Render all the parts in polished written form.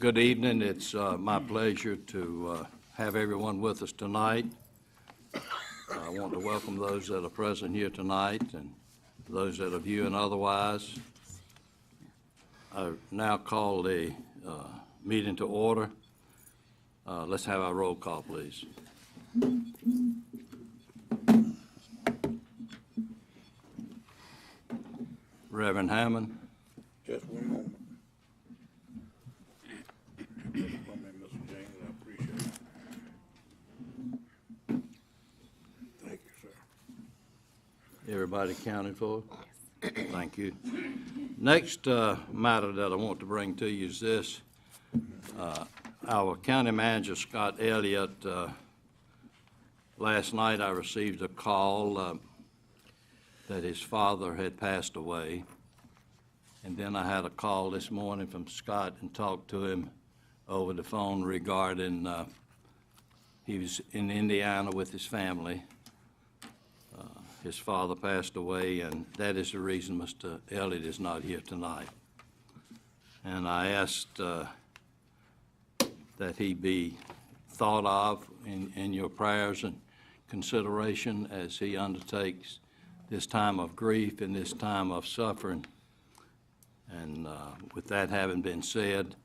Good evening. It's my pleasure to have everyone with us tonight. I want to welcome those that are present here tonight and those that are viewing otherwise. I now call the meeting to order. Let's have our roll call, please. Reverend Hammond. Just one moment. Just one minute, Mr. James, I appreciate it. Thank you, sir. Everybody counted for? Yes. Thank you. Next matter that I want to bring to you is this. Our county manager, Scott Elliott, last night I received a call that his father had passed away. And then I had a call this morning from Scott and talked to him over the phone regarding he was in Indiana with his family. His father passed away, and that is the reason Mr. Elliott is not here tonight. And I asked that he be thought of in your prayers and consideration as he undertakes this time of grief and this time of suffering. And with that having been said,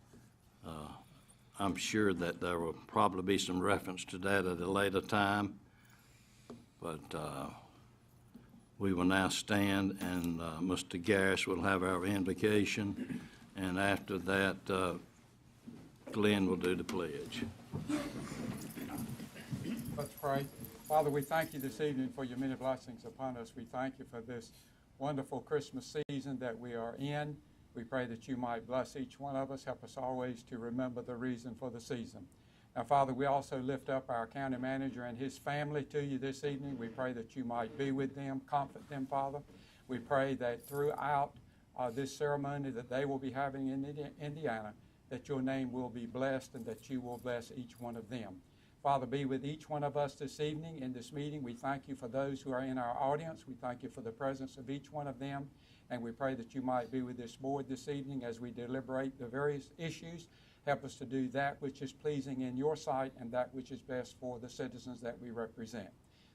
I'm sure that there will probably be some reference to that at a later time. But we will now stand, and Mr. Garris will have our invocation. And after that, Glenn will do the pledge. Let's pray. Father, we thank you this evening for your many blessings upon us. We thank you for this wonderful Christmas season that we are in. We pray that you might bless each one of us. Help us always to remember the reason for the season. Now, Father, we also lift up our county manager and his family to you this evening. We pray that you might be with them, comfort them, Father. We pray that throughout this ceremony that they will be having in Indiana, that your name will be blessed and that you will bless each one of them. Father, be with each one of us this evening in this meeting. We thank you for those who are in our audience. We thank you for the presence of each one of them. And we pray that you might be with this board this evening as we deliberate the various issues. Help us to do that which is pleasing in your sight and that which is best for the citizens that we represent.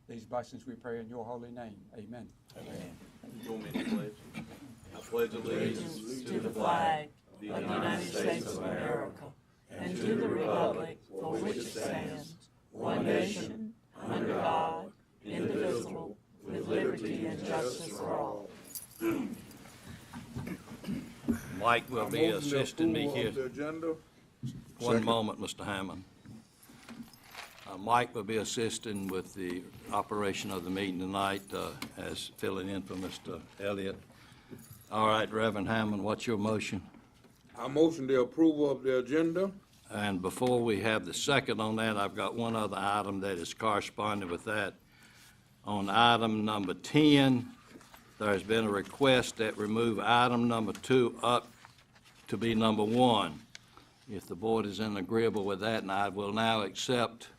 These blessings we pray in your holy name. Amen. Amen. You want me to pledge? I pledge allegiance to the flag of the United States of America and to the republic for which it stands, one nation, under God, indivisible, with liberty and justice for all. Mike will be assisting me here. One moment, Mr. Hammond. Mike will be assisting with the operation of the meeting tonight as filling in for Mr. Elliott. All right, Reverend Hammond, what's your motion? I motion the approval of the agenda. And before we have the second on that, I've got one other item that is corresponding with that. On item number 10, there has been a request that remove item number 2 up to be number 1. If the board is agreeable with that, and I will now accept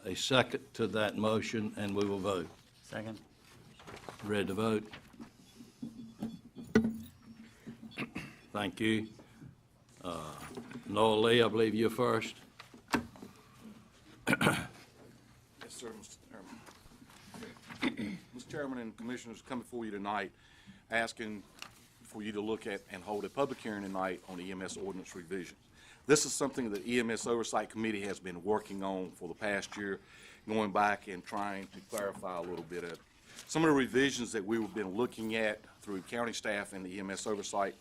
a second to that motion, and we will vote. Second. Ready to vote? Thank you. Noel Lee, I believe you're first. Yes, sir, Mr. Chairman. Mr. Chairman and Commissioners, come before you tonight asking for you to look at and hold a public hearing tonight on EMS ordinance revisions. This is something that the EMS Oversight Committee has been working on for the past year, going back and trying to clarify a little bit of some of the revisions that we've been looking at through county staff and the EMS Oversight.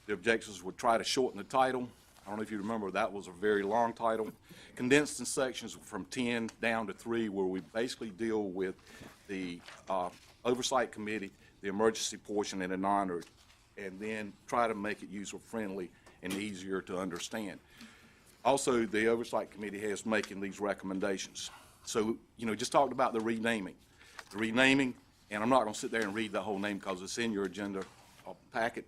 The objectives would try to shorten the title. I don't know if you remember, that was a very long title, condensed in sections from 10 down to 3, where we basically deal with the Oversight Committee, the emergency portion, and the non-urgent, and then try to make it user-friendly and easier to understand. Also, the Oversight Committee has making these recommendations. So, just talked about the renaming. The renaming, and I'm not going to sit there and read the whole name because it's in your agenda packet,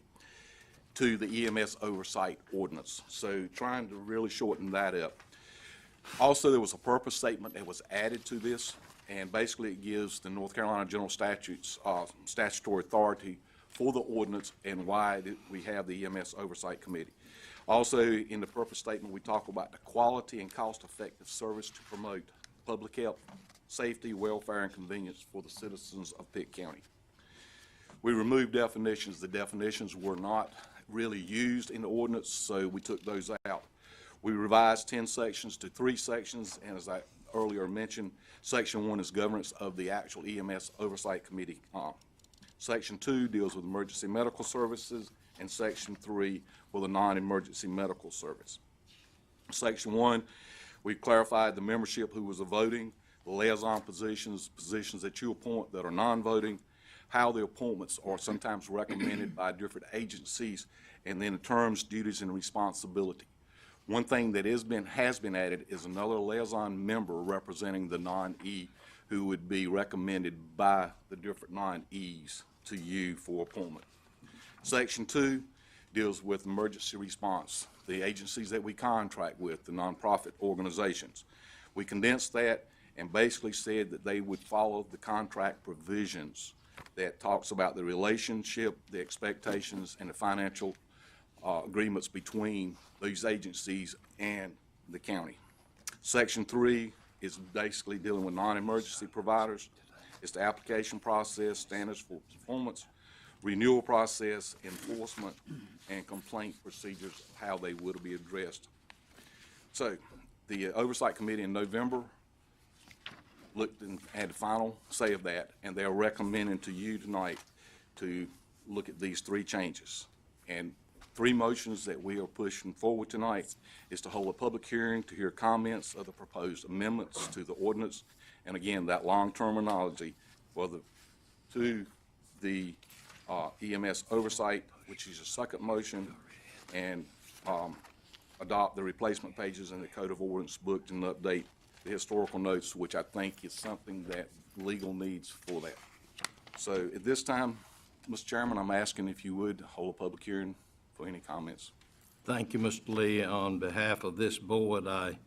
to the EMS Oversight Ordinance. So trying to really shorten that up. Also, there was a purpose statement that was added to this, and basically it gives the North Carolina General Statutes statutory authority for the ordinance and why we have the EMS Oversight Committee. Also, in the purpose statement, we talk about the quality and cost-effective service to promote public health, safety, welfare, and convenience for the citizens of Pitt County. We removed definitions. The definitions were not really used in the ordinance, so we took those out. We revised 10 sections to 3 sections, and as I earlier mentioned, Section 1 is governance of the actual EMS Oversight Committee. Section 2 deals with emergency medical services, and Section 3 with a non-emergency medical service. Section 1, we clarified the membership who was voting, the liaison positions that you appoint that are non-voting, how the appointments are sometimes recommended by different agencies, and then the terms, duties, and responsibility. One thing that has been added is another liaison member representing the non-E who would be recommended by the different non-Es to you for appointment. Section 2 deals with emergency response, the agencies that we contract with, the nonprofit organizations. We condensed that and basically said that they would follow the contract provisions that talks about the relationship, the expectations, and the financial agreements between these agencies and the county. Section 3 is basically dealing with non-emergency providers. It's the application process, standards for performance, renewal process, enforcement, and complaint procedures, how they would be addressed. So the Oversight Committee in November looked and had the final say of that, and they're recommending to you tonight to look at these 3 changes. And 3 motions that we are pushing forward tonight is to hold a public hearing to hear comments of the proposed amendments to the ordinance, and again, that long terminology to the EMS oversight, which is a second motion, and adopt the replacement pages in the Code of Ordinance book and update the historical notes, which I think is something that legal needs for that. So at this time, Mr. Chairman, I'm asking if you would hold a public hearing for any comments. Thank you, Mr. Lee. On behalf of this board, I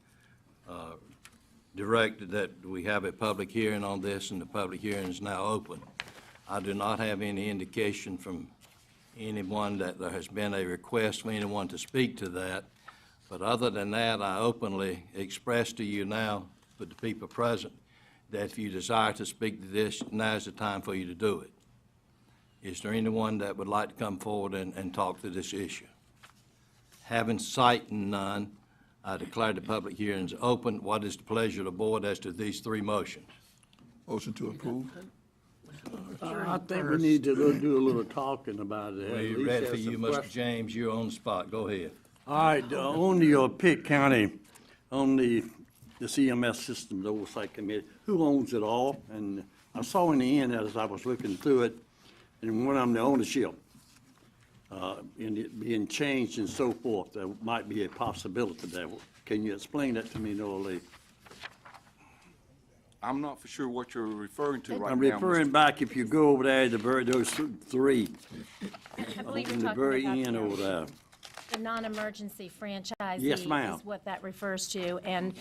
directed that we have a public hearing on this, and the public hearing is now open. I do not have any indication from anyone that there has been a request for anyone to speak to that. But other than that, I openly express to you now, with the people present, that if you desire to speak to this, now is the time for you to do it. Is there anyone that would like to come forward and talk to this issue? Having sight and none, I declare the public hearings open. What is the pleasure of the board as to these 3 motions? Motion to approve. I think we need to do a little talking about it. We're ready for you, Mr. James. You're on the spot. Go ahead. All right, on your Pitt County, on the CMS Systems Oversight Committee, who owns it all? And I saw in the end, as I was looking through it, and one of them, the ownership, and it being changed and so forth, there might be a possibility there. Can you explain that to me, Noel Lee? I'm not for sure what you're referring to right now. I'm referring back, if you go over there, those 3, I believe you're in the talking very about end over there. the non-emergency franchisee. Yes, ma'am. Is what that refers to. And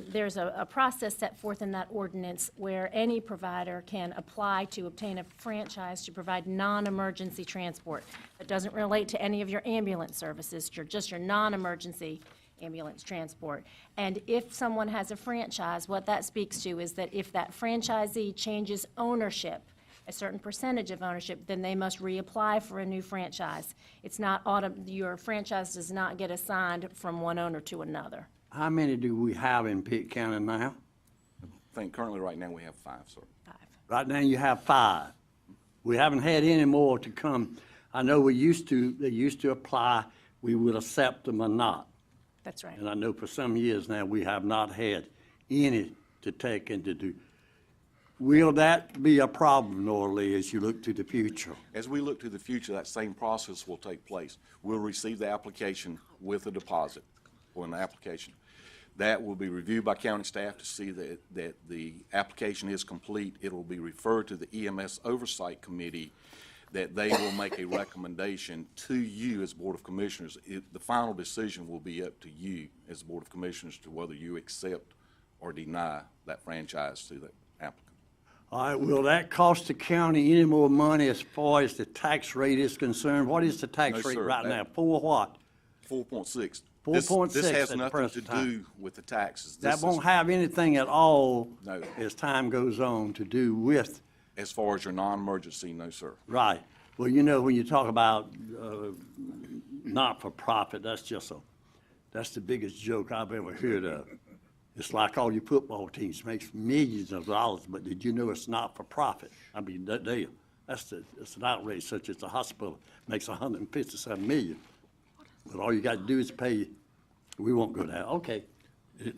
there's a process set forth in that ordinance where any provider can apply to obtain a franchise to provide non-emergency transport. It doesn't relate to any of your ambulance services, just your non-emergency ambulance transport. And if someone has a franchise, what that speaks to is that if that franchisee changes ownership, a certain percentage of ownership, then they must reapply for a new franchise. It's not your franchise does not get assigned from one owner to another. How many do we have in Pitt County now? I think currently right now we have 5, sir. 5. Right now you have 5. We haven't had any more to come. I know they used to apply, we would accept them or not. That's right. And I know for some years now, we have not had any to take and to do. Will that be a problem, Noel Lee, as you look to the future? As we look to the future, that same process will take place. We'll receive the application with a deposit or an application. That will be reviewed by county staff to see that the application is complete. It will be referred to the EMS Oversight Committee, that they will make a recommendation to you as Board of Commissioners. The final decision will be up to you as Board of Commissioners to whether you accept or deny that franchise to the applicant. All right, will that cost the county any more money as far as the tax rate is concerned? What is the tax No, rate sir. right now? For what? 4.6. 4.6 This has at the nothing to present time. do with the taxes. That This is won't have anything at all No. as time goes on to do with, as far as your non-emergency, no, sir. right. Well, you know, when you talk about not-for-profit, that's the biggest joke I've ever heard of. It's like all your football teams makes millions of dollars, but did you know it's not-for-profit? I mean, it's an outrage, such as the hospital makes 157 million. But all you got to do is pay, we won't go there, okay.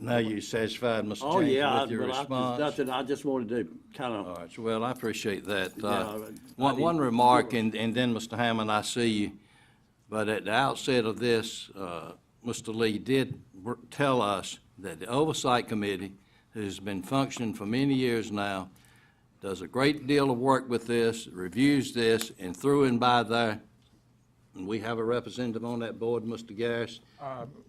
Now you satisfied, Mr. Oh, James, yeah, with your but response? I just wanted to kind All of, right, so, well, I appreciate that. Yeah, One remark, and then, Mr. Hammond, I see you, but at the outset of this, Mr. Lee did tell us that the Oversight Committee, that has been functioning for many years now, does a great deal of work with this, reviews this, and through and by there, and we have a representative on that board, Mr. Garris.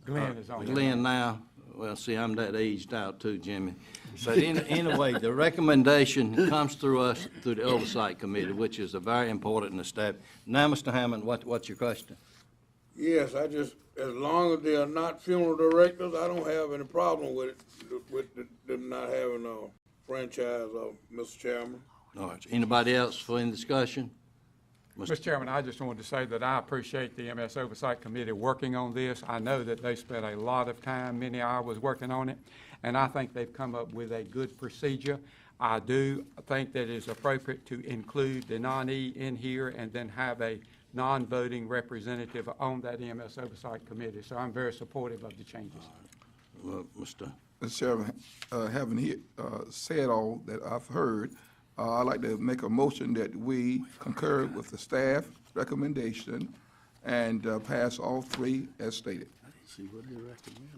Glenn is on there. Glenn now, well, see, I'm that aged out too, Jimmy. But anyway, the recommendation comes through us, through the Oversight Committee, which is a very important step. Now, Mr. Hammond, what's your question? Yes, as long as they are not funeral directors, I don't have any problem with it, them not having a franchise, Mr. Chairman. All right, anybody else for any discussion? Mr. Chairman, I just wanted to say that I appreciate the MS Oversight Committee working on this. I know that they spent a lot of time, many hours working on it, and I think they've come up with a good procedure. I do think that it is appropriate to include the non-E in here and then have a non-voting representative on that MS Oversight Committee. So I'm very supportive of the changes. Well, Mr. Mr. Chairman, having said all that I've heard, I'd like to make a motion that we concur with the staff recommendation and pass all three as stated. see what they recommend.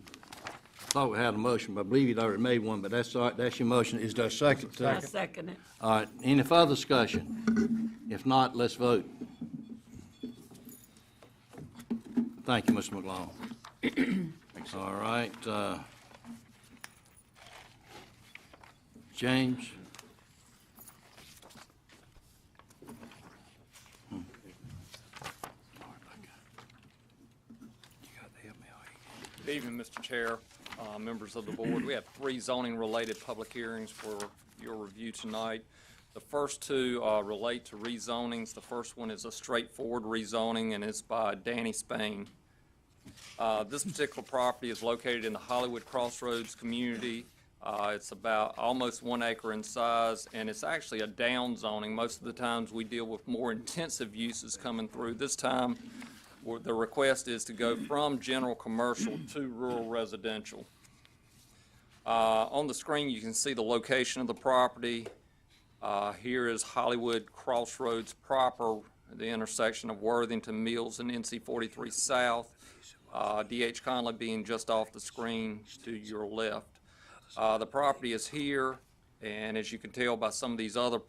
Thought we had a motion, but I believe you'd already made one, but that's all right, that's your motion. Is there a second to I it? second it. All right, any further discussion? If not, let's vote. Thank you, Mr. McLaughlin. All right, James? Good evening, Mr. Chair, members of the board. We have 3 zoning-related public hearings for your review tonight. The first 2 relate to rezonings. The first one is a straightforward rezoning, and it's by Danny Spain. This particular property is located in the Hollywood Crossroads community. It's about almost 1 acre in size, and it's actually a down zoning. Most of the times we deal with more intensive uses coming through. This time, the request is to go from general commercial to rural residential. On the screen, you can see the location of the property. Here is Hollywood Crossroads proper, the intersection of Worthington Mills and NC 43 South. D.H. Conley being just off the screen to your left. The property is here, and as you can tell by some of these other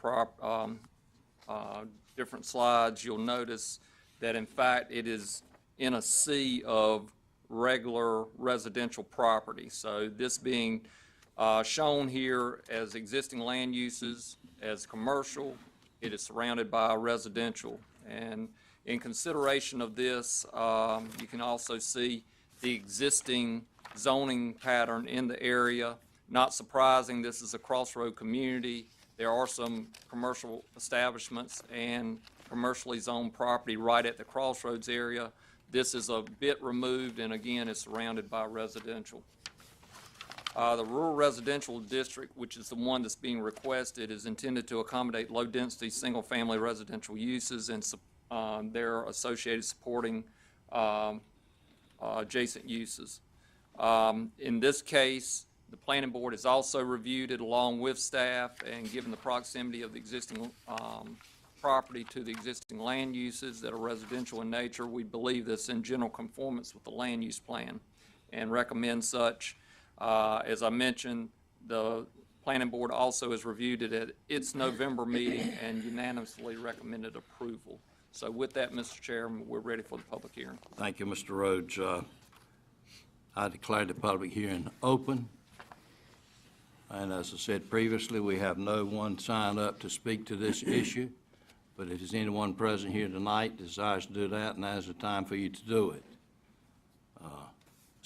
different slides, you'll notice that in fact it is in a sea of regular residential property. So this being shown here as existing land uses, as commercial, it is surrounded by residential. And in consideration of this, you can also see the existing zoning pattern in the area. Not surprising, this is a crossroad community. There are some commercial establishments and commercially zoned property right at the crossroads area. This is a bit removed, and again, it's surrounded by residential. The rural residential district, which is the one that's being requested, is intended to accommodate low-density, single-family residential uses and their associated supporting adjacent uses. In this case, the planning board has also reviewed it along with staff, and given the proximity of the existing property to the existing land uses that are residential in nature, we believe this in general conformance with the land use plan and recommend such. As I mentioned, the planning board also has reviewed it at its November meeting and unanimously recommended approval. So with that, Mr. Chairman, we're ready for the public hearing. Thank you, Mr. Rhodes. I declare the public hearing open. And as I said previously, we have no one signed up to speak to this issue. But if there's anyone present here tonight that desires to do that, now is the time for you to do it.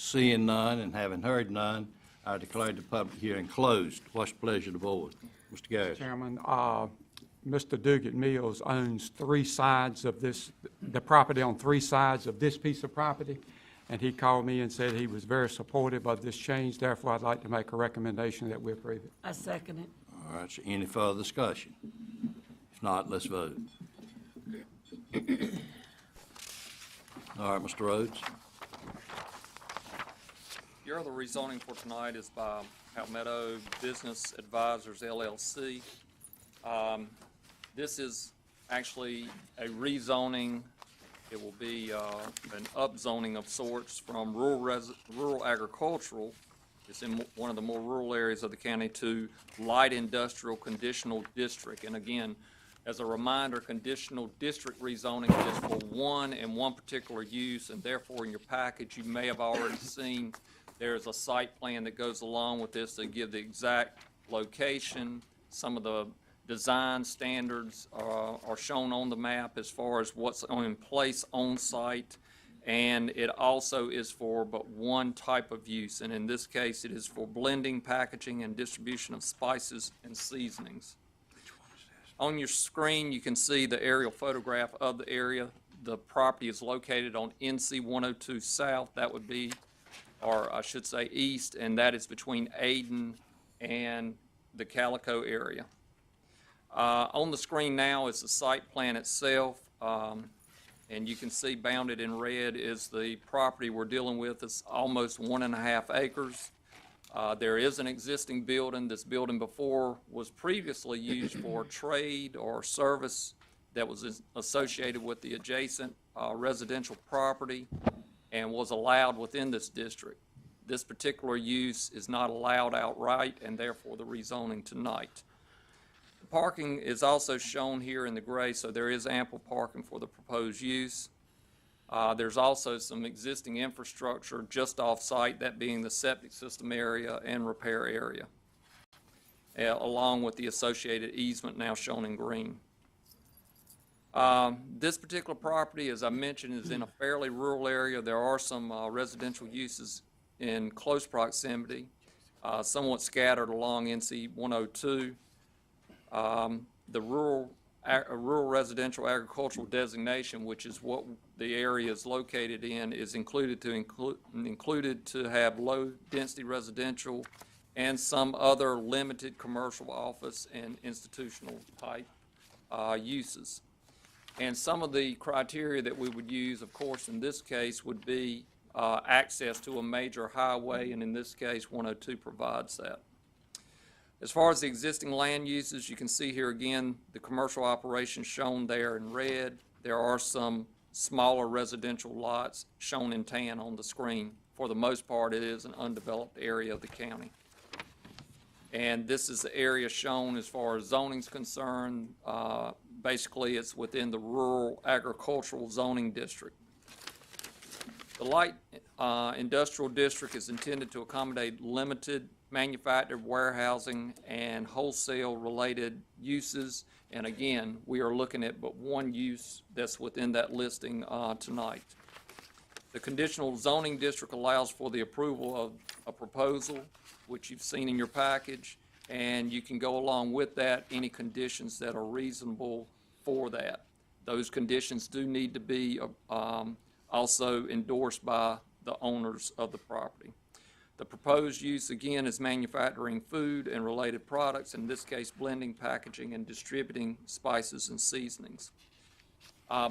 Seeing none and having heard none, I declare the public hearing closed. What's the pleasure of the board? Mr. Garris. Chairman, Mr. Dugan Mills owns 3 sides of this, the property on 3 sides of this piece of property, and he called me and said he was very supportive of this change. Therefore, I'd like to make a recommendation that we approve it. I second it. All right, so any further discussion? If not, let's vote. All right, Mr. Rhodes. Your other rezoning for tonight is by Palmetto Business Advisors LLC. This is actually a rezoning. It will be an upzoning of sorts from rural agricultural. It's in one of the more rural areas of the county to light industrial conditional district. And again, as a reminder, conditional district rezoning is for one and one particular use, and therefore in your package you may have already seen there's a site plan that goes along with this to give the exact location. Some of the design standards are shown on the map as far as what's in place on site, and it also is for but one type of use, and in this case it is for blending, packaging, and distribution of spices and seasonings. On your screen you can see the aerial photograph of the area. The property is located on NC 102 South. That would be, or I should say east, and that is between Ayden and the Calico area. On the screen now is the site plan itself, and you can see bounded in red is the property we're dealing with. It's almost 1.5 acres. There is an existing building. This building before was previously used for trade or service that was associated with the adjacent residential property and was allowed within this district. This particular use is not allowed outright, and therefore the rezoning tonight. The parking is also shown here in the gray, so there is ample parking for the proposed use. There's also some existing infrastructure just off-site, that being the septic system area and repair area, along with the associated easement now shown in green. This particular property, as I mentioned, is in a fairly rural area. There are some residential uses in close proximity, somewhat scattered along NC 102. The rural residential agricultural designation, which is what the area is located in, is included to have low-density residential and some other limited commercial office and institutional type uses. And some of the criteria that we would use, of course, in this case would be access to a major highway, and in this case 102 provides that. As far as the existing land uses, you can see here again the commercial operations shown there in red. There are some smaller residential lots shown in tan on the screen. For the most part, it is an undeveloped area of the county. And this is the area shown as far as zoning is concerned. Basically, it's within the rural agricultural zoning district. The light industrial district is intended to accommodate limited manufactured warehousing and wholesale related uses. And again, we are looking at but one use that's within that listing tonight. The conditional zoning district allows for the approval of a proposal, which you've seen in your package, and you can go along with that any conditions that are reasonable for that. Those conditions do need to be also endorsed by the owners of the property. The proposed use, again, is manufacturing food and related products, in this case blending, packaging, and distributing spices and seasonings.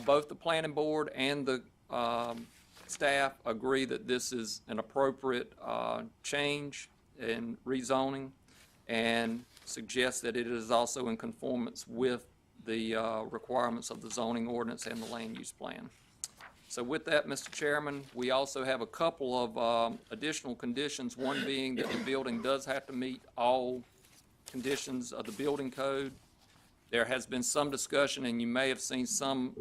Both the planning board and the staff agree that this is an appropriate change in rezoning and suggest that it is also in conformance with the requirements of the zoning ordinance and the land use plan. So with that, Mr. Chairman, we also have a couple of additional conditions, one being that the building does have to meet all conditions of the building code. There has been some discussion, and you may have seen some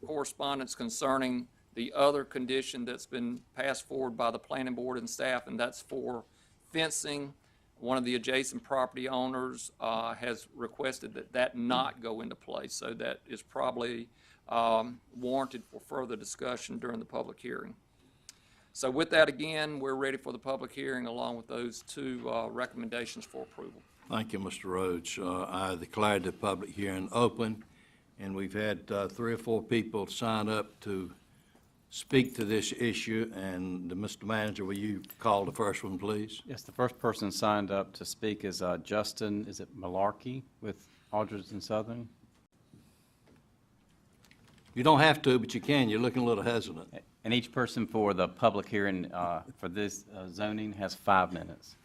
correspondence concerning the other condition that's been passed forward by the planning board and staff, and that's for fencing. One of the adjacent property owners has requested that that not go into place, so that is probably warranted for further discussion during the public hearing. So with that, again, we're ready for the public hearing along with those two recommendations for approval. Thank you, Mr. Rhodes. I declared the public hearing open, and we've had 3 or 4 people sign up to speak to this issue. And Mr. Manager, will you call the first one, please? Yes, the first person signed up to speak is Justin, is it Malarkey with Aldridge and Southern? You don't have to, but you can. You're looking a little hesitant. And each person for the public hearing for this zoning has 5 minutes.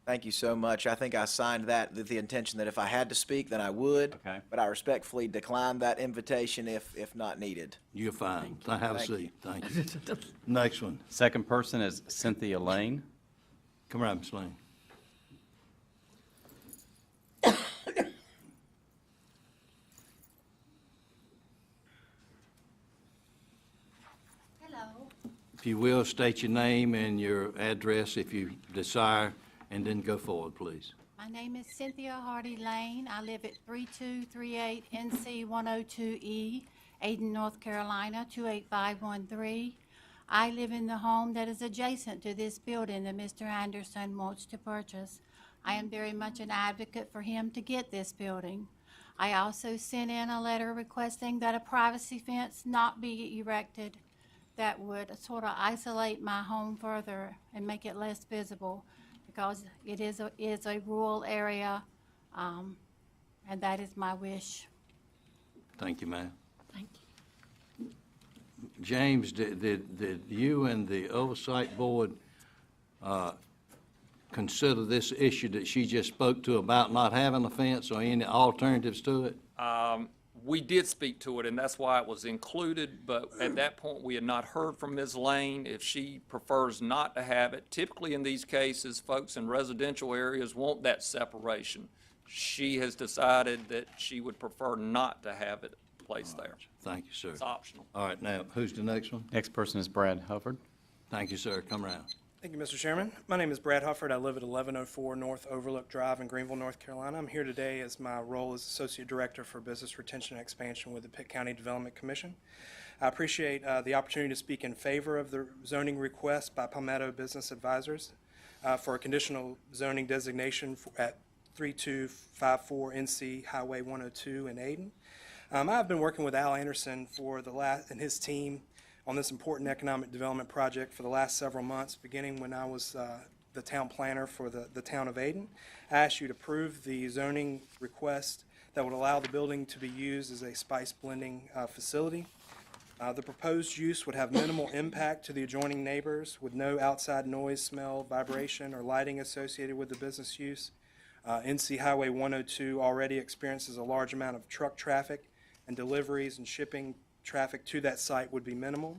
Thank you so much. I think I signed that with the intention that if I had to speak, then I would. Okay. But I respectfully decline that invitation if not needed. You're fine. Have a Thank you. seat. Thank you. Next one. Second person is Cynthia Lane. Come around, Ms. Lane. Hello, If you will, state your name and your address if you desire, and then go forward, please. my name is Cynthia Hardy Lane. I live at 3238 NC 102E, Ayden, North Carolina, 28513. I live in the home that is adjacent to this building that Mr. Anderson wants to purchase. I am very much an advocate for him to get this building. I also sent in a letter requesting that a privacy fence not be erected that would sort of isolate my home further and make it less visible, because it is a rural area, and that is my wish. Thank you, ma'am. Thank you. James, did you and the Oversight Board consider this issue that she just spoke to about not having a fence, or any alternatives to it? We did speak to it, and that's why it was included, but at that point, we had not heard from Ms. Lane. If she prefers not to have it, typically in these cases, folks in residential areas want that separation. She has decided that she would prefer not to have it placed there. Thank you, sir. It's optional. All right, now, who's the next one? Next person is Brad Hubbard. Thank you, sir. Come around. Thank you, Mr. Chairman. My name is Brad Hufford. I live at 1104 North Overlook Drive in Greenville, North Carolina. I'm here today as my role as Associate Director for Business Retention and Expansion with the Pitt County Development Commission. I appreciate the opportunity to speak in favor of the zoning request by Palmetto Business Advisors for a conditional zoning designation at 3254 NC Highway 102 in Ayden. I've been working with Al Anderson and his team on this important economic development project for the last several months, beginning when I was the town planner for the town of Ayden. I asked you to approve the zoning request that would allow the building to be used as a spice blending facility. The proposed use would have minimal impact to the adjoining neighbors, with no outside noise, smell, vibration, or lighting associated with the business use. NC Highway 102 already experiences a large amount of truck traffic, and deliveries and shipping traffic to that site would be minimal.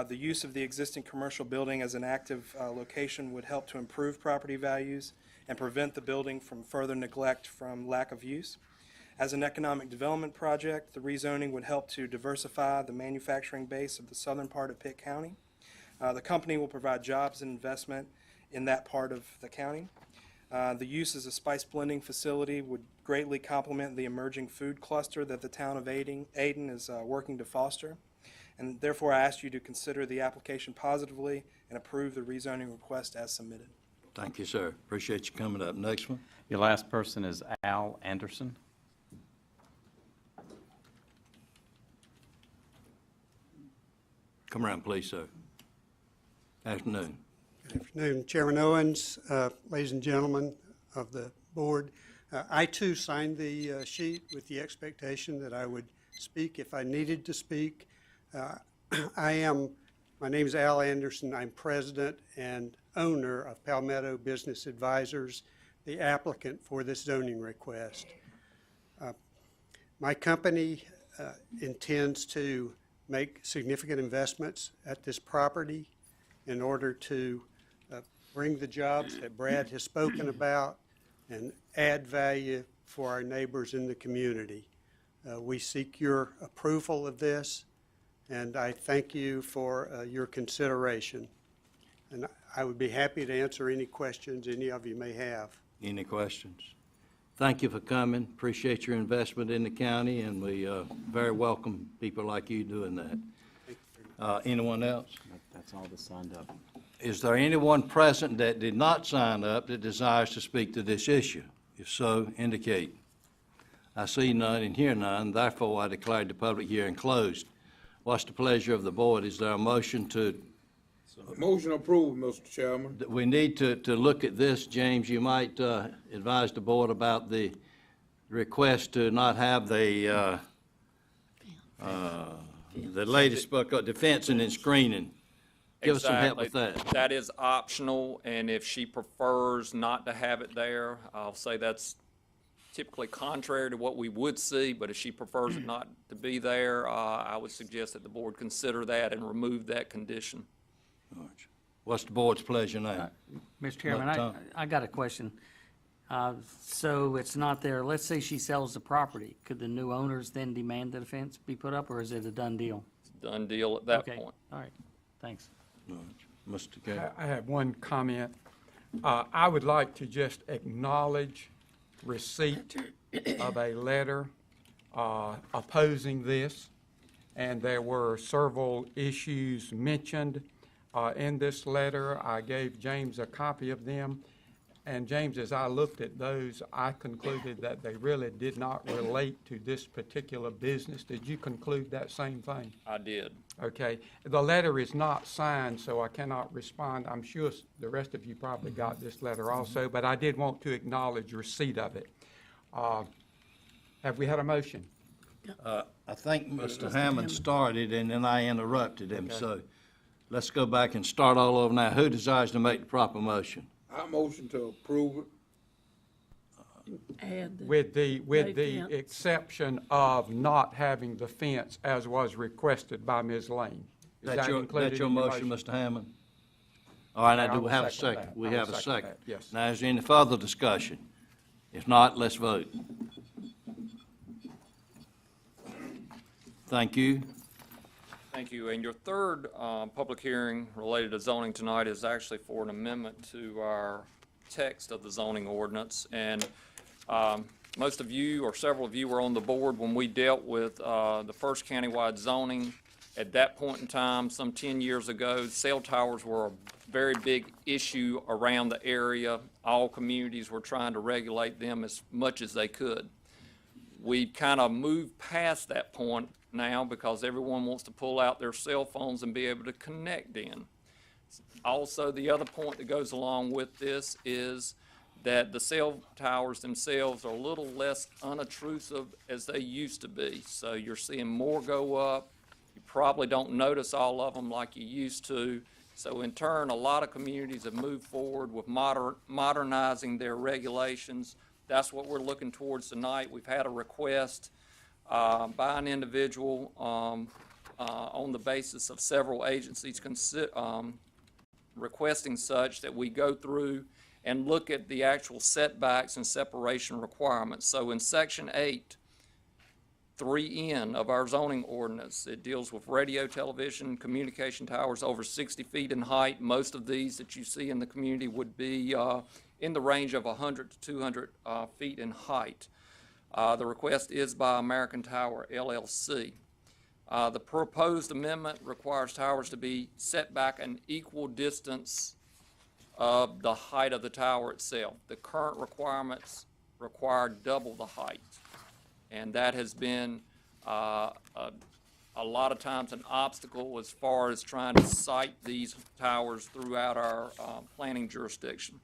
The use of the existing commercial building as an active location would help to improve property values and prevent the building from further neglect from lack of use. As an economic development project, the rezoning would help to diversify the manufacturing base of the southern part of Pitt County. The company will provide jobs and investment in that part of the county. The use as a spice blending facility would greatly complement the emerging food cluster that the town of Ayden is working to foster. And therefore, I ask you to consider the application positively and approve the rezoning request as submitted. Thank you, sir. Appreciate you coming up. Next one. Your last person is Al Anderson. Come around, please, sir. Afternoon. Good afternoon, Chairman Owens, ladies and gentlemen of the board. I too signed the sheet with the expectation that I would speak if I needed to speak. My name is Al Anderson. I'm president and owner of Palmetto Business Advisors, the applicant for this zoning request. My company intends to make significant investments at this property in order to bring the jobs that Brad has spoken about and add value for our neighbors in the community. We seek your approval of this, and I thank you for your consideration. And I would be happy to answer any questions any of you may have. Any questions? Thank you for coming. Appreciate your investment in the county, and we very welcome people like you doing that. Anyone else? That's all that's signed up. Is there anyone present that did not sign up that desires to speak to this issue? If so, indicate. I see none and hear none, therefore I declare the public hearing closed. What's the pleasure of the board? Is there a motion to, Motion approved, Mr. Chairman. we need to look at this, James, you might advise the board about the request to not have the latest book, the fencing and screening. Give us some help with that. That is optional, and if she prefers not to have it there, I'll say that's typically contrary to what we would see, but if she prefers it not to be there, I would suggest that the board consider that and remove that condition. What's the board's pleasure now? Mr. Chairman, I got a question. So it's not there, let's say she sells the property, could the new owners then demand that a fence be put up, or is it a done deal? It's a done deal at that Okay, point. all right, thanks. Mr. Garris. I have one comment. I would like to just acknowledge receipt of a letter opposing this, and there were several issues mentioned in this letter. I gave James a copy of them, and James, as I looked at those, I concluded that they really did not relate to this particular business. Did you conclude that same thing? I did. Okay. The letter is not signed, so I cannot respond. I'm sure the rest of you probably got this letter also, but I did want to acknowledge receipt of it. Have we had a motion? I think Mr. Hammond started and then I interrupted him, so let's go back and start all over now. Who desires to make the proper motion? I motion to approve it. With the exception of not having the fence as was requested by Ms. Lane. Is that included That's your in your motion, Mr. Hammond? All right, I now do will we have a second second? that. We I will have a second second. that, yes. Now, is there any further discussion? If not, let's vote. Thank you. Thank you. And your third public hearing related to zoning tonight is actually for an amendment to our text of the zoning ordinance. And most of you, or several of you, were on the board when we dealt with the first countywide zoning. At that point in time, some 10 years ago, cell towers were a very big issue around the area. All communities were trying to regulate them as much as they could. We kind of moved past that point now because everyone wants to pull out their cell phones and be able to connect in. Also, the other point that goes along with this is that the cell towers themselves are a little less unobtrusive as they used to be. So you're seeing more go up. You probably don't notice all of them like you used to. So in turn, a lot of communities have moved forward with modernizing their regulations. That's what we're looking towards tonight. We've had a request by an individual on the basis of several agencies requesting such that we go through and look at the actual setbacks and separation requirements. So in Section 8, 3N of our zoning ordinance, it deals with radio, television, communication towers over 60 feet in height. Most of these that you see in the community would be in the range of 100 to 200 feet in height. The request is by American Tower, LLC. The proposed amendment requires towers to be set back an equal distance of the height of the tower itself. The current requirements require double the height. And that has been a lot of times an obstacle as far as trying to site these towers throughout our planning jurisdiction.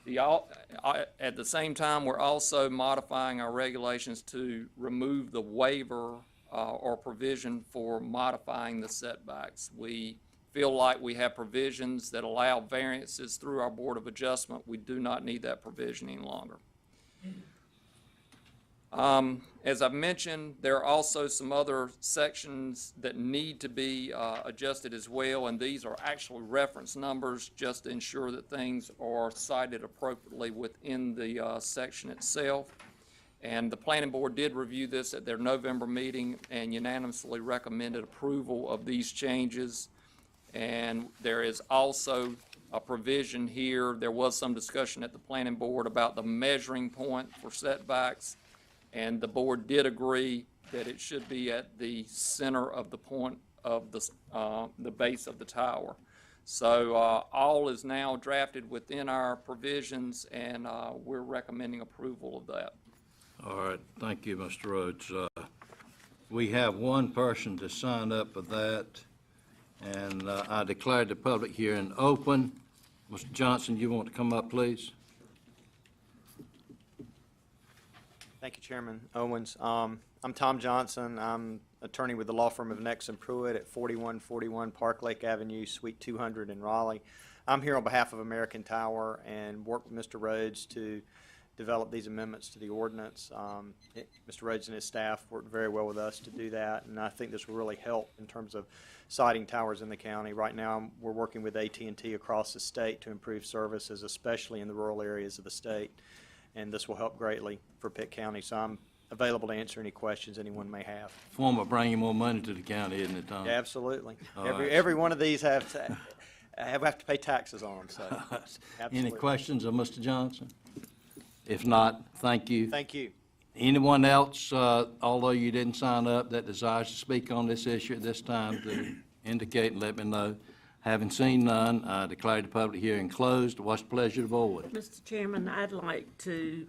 At the same time, we're also modifying our regulations to remove the waiver or provision for modifying the setbacks. We feel like we have provisions that allow variances through our Board of Adjustment. We do not need that provision any longer. As I've mentioned, there are also some other sections that need to be adjusted as well, and these are actually reference numbers just to ensure that things are cited appropriately within the section itself. And the Planning Board did review this at their November meeting and unanimously recommended approval of these changes. And there is also a provision here. There was some discussion at the Planning Board about the measuring point for setbacks. And the board did agree that it should be at the center of the point of the base of the tower. So all is now drafted within our provisions, and we're recommending approval of that. All right, thank you, Mr. Rhodes. We have one person to sign up for that, and I declare the public hearing open. Mr. Johnson, you want to come up, please? Thank you, Chairman Owens. I'm Tom Johnson. I'm attorney with the law firm of Nex and Pruitt at 4141 Park Lake Avenue, Suite 200 in Raleigh. I'm here on behalf of American Tower and work with Mr. Rhodes to develop these amendments to the ordinance. Mr. Rhodes and his staff worked very well with us to do that, and I think this will really help in terms of siting towers in the county. Right now, we're working with AT&T across the state to improve services, especially in the rural areas of the state, and this will help greatly for Pitt County. So I'm available to answer any questions anyone may have. Form of bringing more money to the county, isn't it, Tom? Yeah, absolutely. All Every one of these have to pay taxes on them, so. Any Absolutely. questions of Mr. Johnson? If not, thank you. Thank you. Anyone else, although you didn't sign up, that desires to speak on this issue at this time, to indicate and let me know. Having seen none, I declare the public hearing closed. What's the pleasure of the board? Mr. Chairman, I'd like to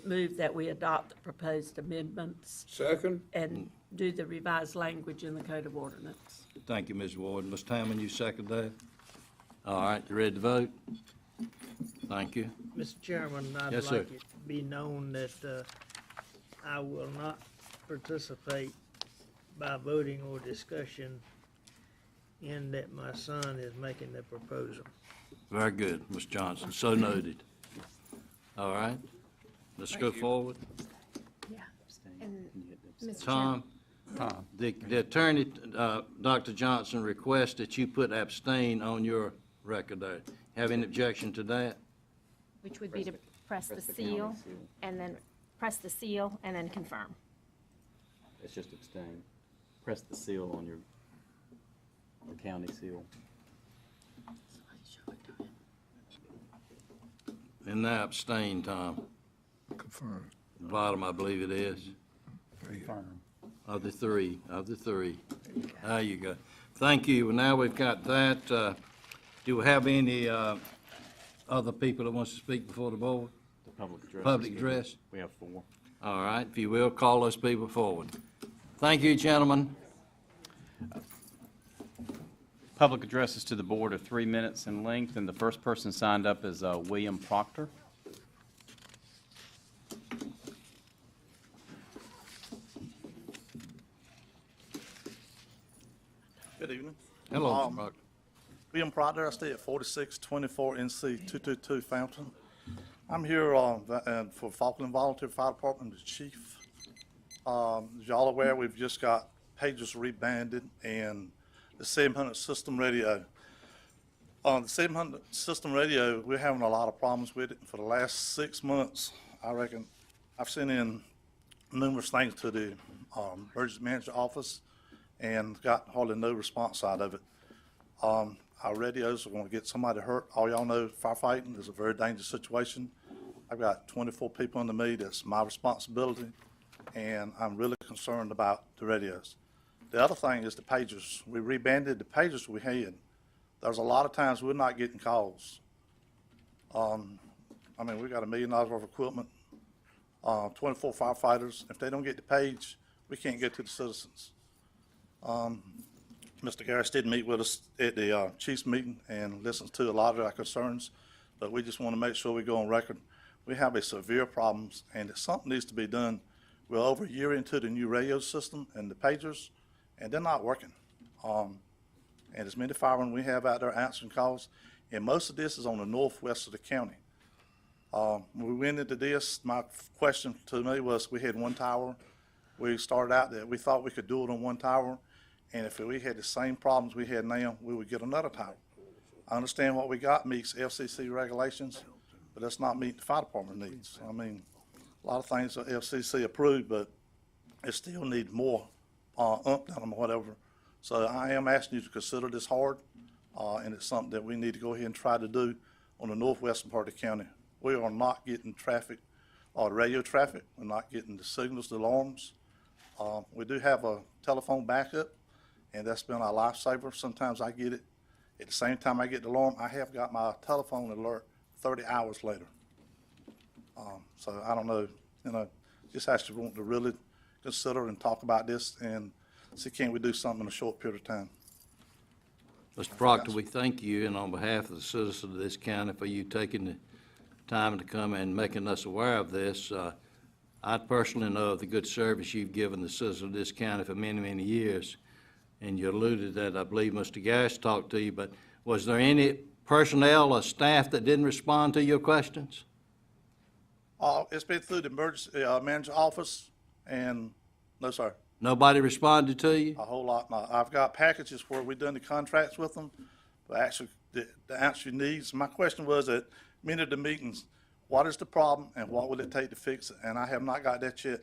move that we adopt the proposed amendments Second? and do the revised language in the Code of Ordinance. Thank you, Ms. Ward. Ms. Tamman, you second that? All right, you ready to vote? Thank you. Mr. Chairman, I'd Yes, sir. like it to be known that I will not participate by voting or discussion in that my son is making the proposal. Very good, Ms. Johnson. So noted. All right, let's go forward. Yeah. And Mr. Tom? The attorney, Dr. Johnson, requests that you put abstain on your record there. Have any objection to that? Which would be to press the seal, and then press the seal, and then confirm. It's just abstain. Press the seal on your, the county seal. And now abstain, Tom. Confirm. Bottom, I believe it is. Confirm. Of the three. There you go. Thank you. Well, now we've got that. Do we have any other people that wants to speak before the board? The public address. Public address? We have 4. All right, if you will, call those people forward. Thank you, gentlemen. Public addresses to the board are 3 minutes in length, and the first person signed up is William Proctor. Good evening. Hello, Mr. Proctor. William Proctor, I stay at 4624 NC 222 Fountain. I'm here for Falkland Volunteer Fire Department, the chief. As y'all aware, we've just got pagers rebanded and the 700 system radio. The 700 system radio, we're having a lot of problems with it. For the last 6 months, I reckon, I've sent in numerous things to the emergency manager office and got hardly no response out of it. Our radios are going to get somebody hurt. All y'all know firefighting is a very dangerous situation. I've got 24 people under me. That's my responsibility, and I'm really concerned about the radios. The other thing is the pagers. We rebanded the pagers we had. There's a lot of times we're not getting calls. I mean, we got $1 million worth of equipment, 24 firefighters. If they don't get the page, we can't get to the citizens. Mr. Garris did meet with us at the chief's meeting and listens to a lot of our concerns, but we just want to make sure we go on record. We have a severe problems, and if something needs to be done. We're over a year into the new radio system and the pagers, and they're not working. And as many firemen we have out there answering calls, and most of this is on the northwest of the county. When we went into this, my question to me was, we had one tower. We started out that we thought we could do it on one tower, and if we had the same problems we had now, we would get another tower. I understand what we got meets FCC regulations, but that's not meeting the fire department needs. I mean, a lot of things are FCC approved, but it still needs more umped on them or whatever. So I am asking you to consider this hard, and it's something that we need to go ahead and try to do on the northwestern part of the county. We are not getting traffic, radio traffic. We're not getting the signals, the alarms. We do have a telephone backup, and that's been a lifesaver. Sometimes I get it at the same time I get the alarm. I have got my telephone alert 30 hours later. So I don't know, just actually want to really consider and talk about this and see can we do something in a short period of time. Mr. Proctor, we thank you, and on behalf of the citizens of this county, for you taking the time to come and making us aware of this. I personally know of the good service you've given the citizens of this county for many, many years, and you alluded that I believe Mr. Garris talked to you, but was there any personnel or staff that didn't respond to your questions? It's been through the emergency manager's office, and no, sir. Nobody responded to you? A whole lot. No. I've got packages where we've done the contracts with them, but actually the answer needs. My question was at many of the meetings, what is the problem and what will it take to fix it? And I have not got that yet.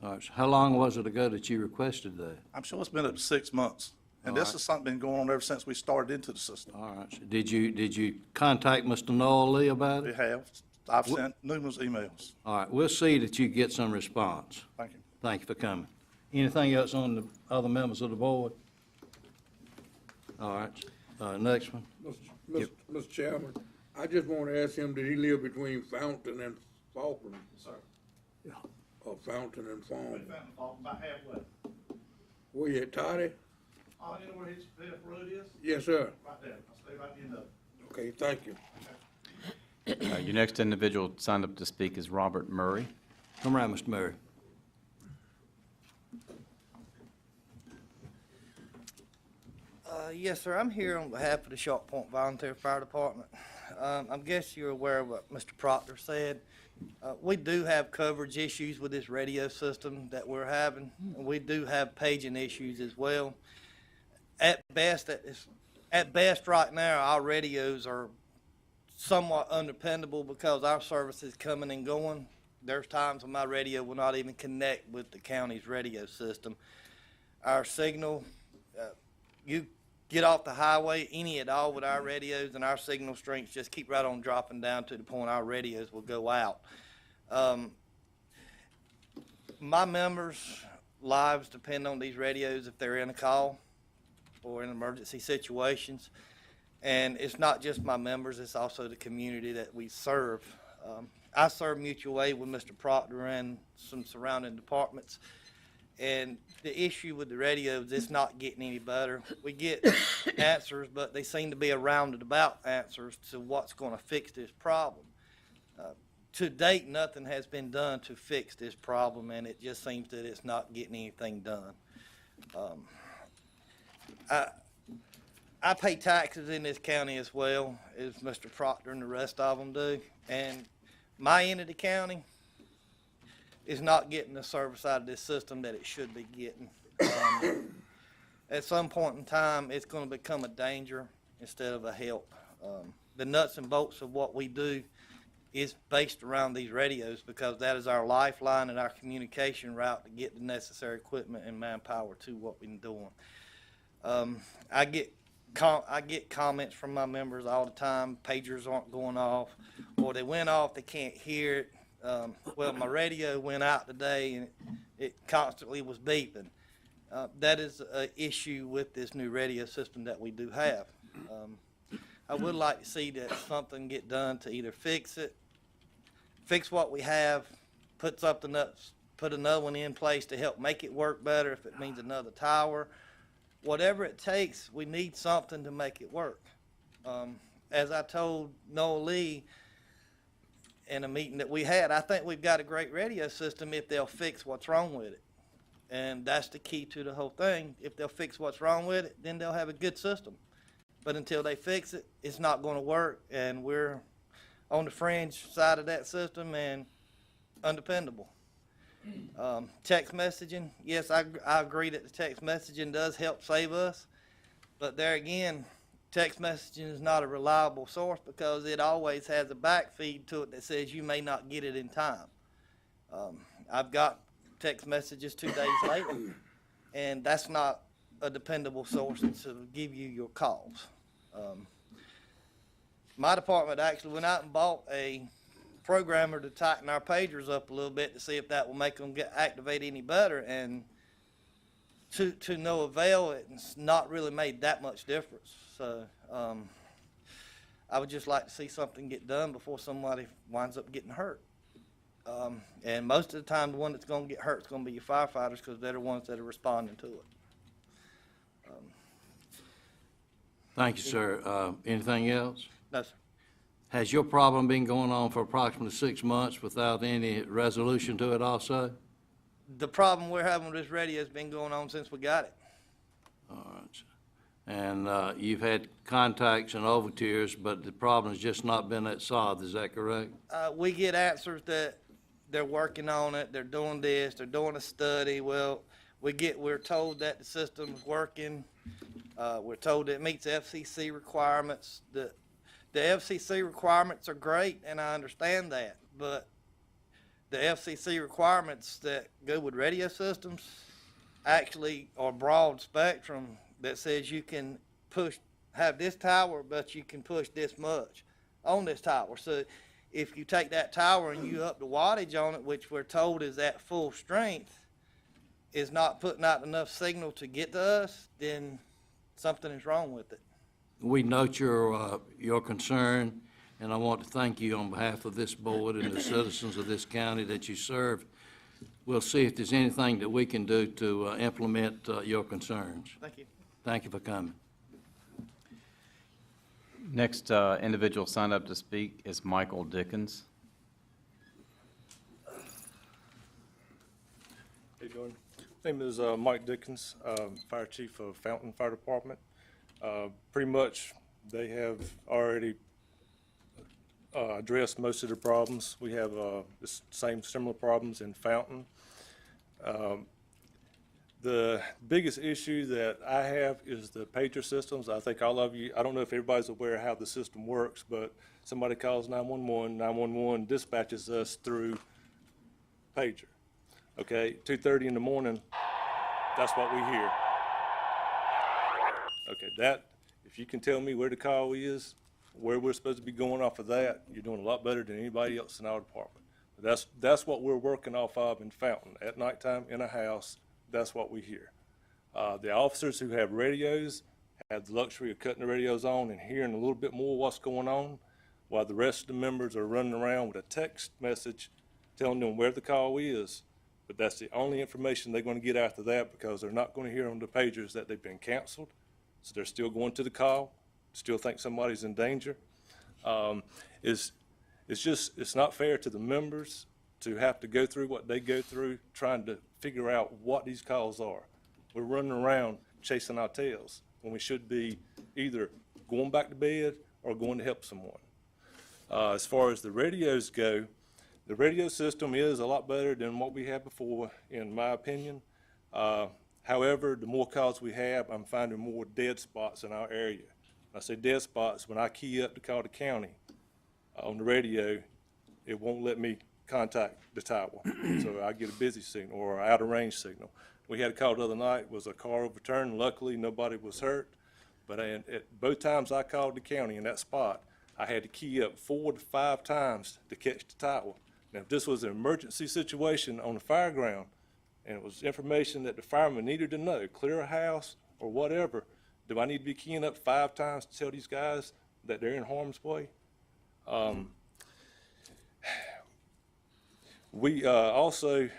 All right, so how long was it ago that you requested that? I'm sure it's been up to 6 months. And this is something been going on ever since we started into the system. All right, so did you contact Mr. Noel Lee about We it? have. I've sent numerous emails. All right, we'll see that you get some response. Thank you. Thank you for coming. Anything else on the other members of the board? All right, next one. Mr. Chairman, I just want to ask him, did he live between Fountain and Falkland? Sir. Or Fountain and Fawn? About halfway. Where you at, Toddy? You know where his road is? Yes, sir. Right there. I'll stay right in there. Okay, thank you. Your next individual signed up to speak is Robert Murray. Come around, Mr. Murray. Yes, sir. I'm here on behalf of the Sharp Point Volunteer Fire Department. I guess you're aware of what Mr. Proctor said. We do have coverage issues with this radio system that we're having. We do have paging issues as well. At best right now, our radios are somewhat undependable because our service is coming and going. There's times when my radio will not even connect with the county's radio system. Our signal, you get off the highway any at all with our radios, and our signal strengths just keep right on dropping down to the point our radios will go out. My members' lives depend on these radios if they're in a call or in emergency situations. And it's not just my members, it's also the community that we serve. I serve mutual aid with Mr. Proctor and some surrounding departments. And the issue with the radios, it's not getting any better. We get answers, but they seem to be a roundabout answers to what's going to fix this problem. To date, nothing has been done to fix this problem, and it just seems that it's not getting anything done. I pay taxes in this county as well as Mr. Proctor and the rest of them do, and my end of the county is not getting the service out of this system that it should be getting. At some point in time, it's going to become a danger instead of a help. The nuts and bolts of what we do is based around these radios because that is our lifeline and our communication route to get the necessary equipment and manpower to what we're doing. I get comments from my members all the time, pagers aren't going off, or they went off, they can't hear it. Well, my radio went out today and it constantly was beeping. That is an issue with this new radio system that we do have. I would like to see that something get done to either fix it, fix what we have, put another one in place to help make it work better if it means another tower. Whatever it takes, we need something to make it work. As I told Noel Lee in a meeting that we had, I think we've got a great radio system if they'll fix what's wrong with it. And that's the key to the whole thing. If they'll fix what's wrong with it, then they'll have a good system. But until they fix it, it's not going to work, and we're on the fringe side of that system and undependable. Text messaging, yes, I agree that the text messaging does help save us, but there again, text messaging is not a reliable source because it always has a backfeed to it that says you may not get it in time. I've got text messages 2 days later, and that's not a dependable source to give you your calls. My department actually went out and bought a programmer to tighten our pagers up a little bit to see if that will make them activate any better, and to no avail. It's not really made that much difference. So I would just like to see something get done before somebody winds up getting hurt. And most of the time, the one that's going to get hurt is going to be your firefighters because they're the ones that are responding to it. Thank you, sir. Anything else? No, sir. Has your problem been going on for approximately 6 months without any resolution to it also? The problem we're having with this radio has been going on since we got it. All right, sir. And you've had contacts and overtures, but the problem has just not been that solved, is that correct? We get answers that they're working on it, they're doing this, they're doing a study. Well, we're told that the system's working. We're told it meets FCC requirements. The FCC requirements are great, and I understand that, but the FCC requirements that go with radio systems actually are broad spectrum that says you can have this tower, but you can push this much on this tower. So if you take that tower and you up the wattage on it, which we're told is at full strength, is not putting out enough signal to get to us, then something is wrong with it. We note your concern, and I want to thank you on behalf of this board and the citizens of this county that you serve. We'll see if there's anything that we can do to implement your concerns. Thank you. Thank you for coming. Next individual signed up to speak is Michael Dickens. How you doing? My name is Mike Dickens, Fire Chief of Fountain Fire Department. Pretty much they have already addressed most of the problems. We have the same similar problems in Fountain. The biggest issue that I have is the pager systems. I think all of you, I don't know if everybody's aware of how the system works, but somebody calls 911, 911 dispatches us through pager. Okay, 2:30 in the morning, that's what we hear. Okay, if you can tell me where the call is, where we're supposed to be going off of that, you're doing a lot better than anybody else in our department. That's what we're working off of in Fountain. At nighttime in a house, that's what we hear. The officers who have radios have the luxury of cutting the radios on and hearing a little bit more what's going on, while the rest of the members are running around with a text message telling them where the call is. But that's the only information they're going to get after that, because they're not going to hear on the pagers that they've been canceled. So they're still going to the call, still think somebody's in danger. It's not fair to the members to have to go through what they go through trying to figure out what these calls are. We're running around chasing our tails when we should be either going back to bed or going to help someone. As far as the radios go, the radio system is a lot better than what we had before, in my opinion. However, the more calls we have, I'm finding more dead spots in our area. When I say dead spots, when I key up to call the county on the radio, it won't let me contact the tower. So I get a busy signal or an out of range signal. We had a call the other night, was a car overturned. Luckily, nobody was hurt. But at both times I called the county in that spot, I had to key up 4 to 5 times to catch the tower. Now, if this was an emergency situation on the fire ground, and it was information that the firemen needed to know, clear a house or whatever, do I need to be keying up 5 times to tell these guys that they're in harm's way? We also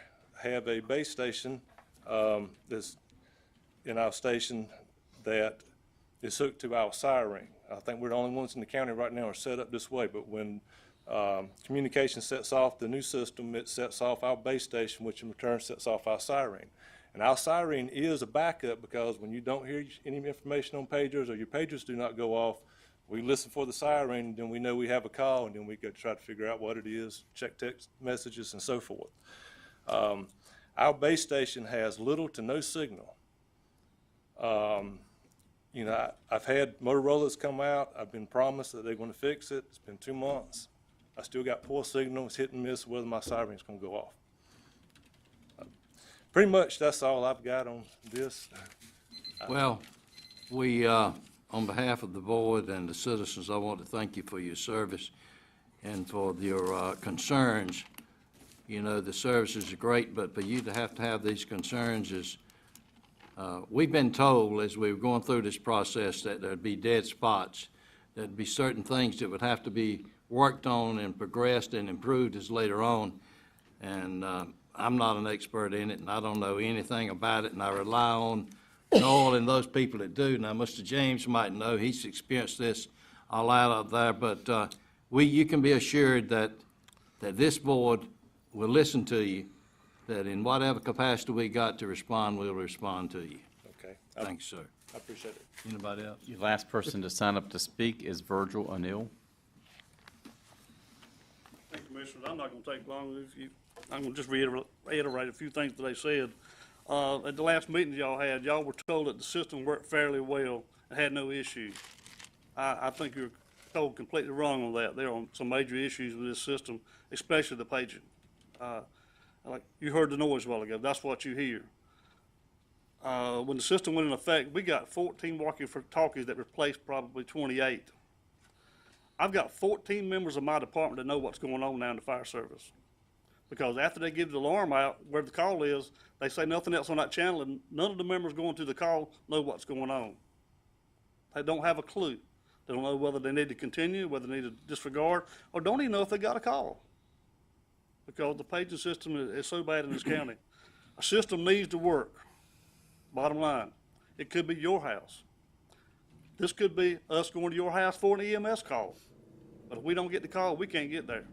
have a base station that's in our station that is hooked to our siren. I think we're the only ones in the county right now are set up this way, but when communication sets off the new system, it sets off our base station, which in return sets off our siren. And our siren is a backup, because when you don't hear any information on pagers or your pagers do not go off, we listen for the siren, and then we know we have a call, and then we go try to figure out what it is, check text messages and so forth. Our base station has little to no signal. You know, I've had Motorola's come out. I've been promised that they're going to fix it. It's been 2 months. I still got poor signal. It's hit and miss whether my siren's going to go off. Pretty much that's all I've got on this. Well, we, on behalf of the board and the citizens, I want to thank you for your service and for your concerns. You know, the services are great, but for you to have these concerns is We've been told as we were going through this process that there'd be dead spots, there'd be certain things that would have to be worked on and progressed and improved as later on. And I'm not an expert in it, and I don't know anything about it, and I rely on Noel and those people that do. Now, Mr. James might know, he's experienced this all out there, but you can be assured that this board will listen to you, that in whatever capacity we got to respond, we'll respond to you. Okay. Thanks, sir. I appreciate it. Anybody else? Your last person to sign up to speak is Virgil O'Neill. Thank you, Commissioners. I'm not going to take long. I'm going to just reiterate a few things that they said. At the last meeting y'all had, y'all were told that the system worked fairly well and had no issues. I think you're told completely wrong on that. There are some major issues with this system, especially the paging. Like you heard the noise a while ago. That's what you hear. When the system went in effect, we got 14 walkie-talkies that replaced probably 28. I've got 14 members of my department that know what's going on now in the fire service. Because after they give the alarm out where the call is, they say nothing else on that channel, and none of the members going to the call know what's going on. They don't have a clue. They don't know whether they need to continue, whether they need to disregard, or don't even know if they got a call. Because the paging system is so bad in this county. A system needs to work, bottom line. It could be your house. This could be us going to your house for an EMS call. But if we don't get the call, we can't get there.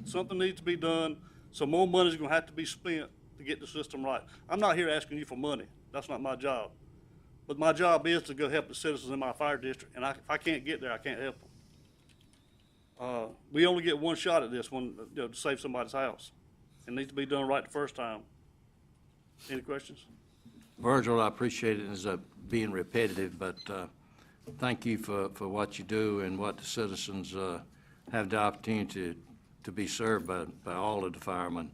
Something needs to be done. Some more money is going to have to be spent to get the system right. I'm not here asking you for money. That's not my job. But my job is to go help the citizens in my fire district, and if I can't get there, I can't help them. We only get one shot at this one, to save somebody's house. It needs to be done right the first time. Any questions? Virgil, I appreciate it as being repetitive, but thank you for what you do and what the citizens have the opportunity to be served by all of the firemen.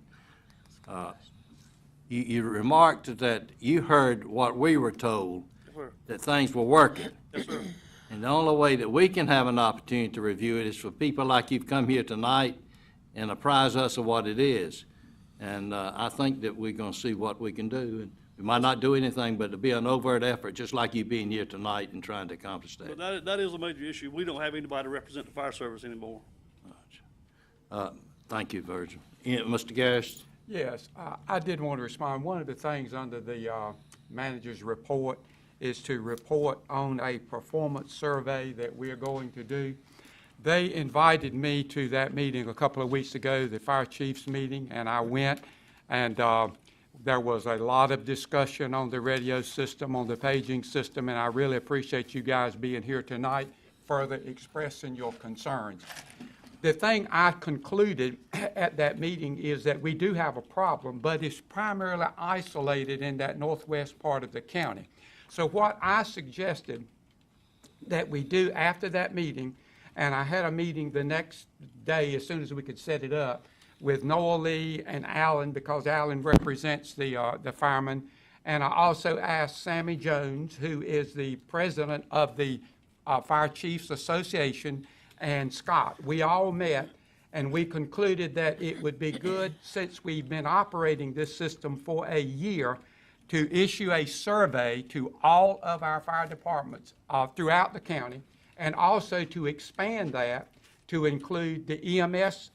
You remarked that you heard what we were told, that things were working. Yes, sir. And the only way that we can have an opportunity to review it is for people like you've come here tonight and apprise us of what it is. And I think that we're going to see what we can do. And we might not do anything, but it'll be an overt effort, just like you being here tonight and trying to accomplish that. But that is a major issue. We don't have anybody to represent the fire service anymore. Thank you, Virgil. Mr. Garris? Yes, I did want to respond. One of the things under the manager's report is to report on a performance survey that we are going to do. They invited me to that meeting a couple of weeks ago, the fire chief's meeting, and I went, and there was a lot of discussion on the radio system, on the paging system, and I really appreciate you guys being here tonight, further expressing your concerns. The thing I concluded at that meeting is that we do have a problem, but it's primarily isolated in that northwest part of the county. So what I suggested that we do after that meeting, and I had a meeting the next day as soon as we could set it up with Noel Lee and Alan, because Alan represents the firemen, and I also asked Sammy Jones, who is the president of the Fire Chiefs Association, and Scott. We all met, and we concluded that it would be good, since we've been operating this system for a year, to issue a survey to all of our fire departments throughout the county, and also to expand that to include the EMS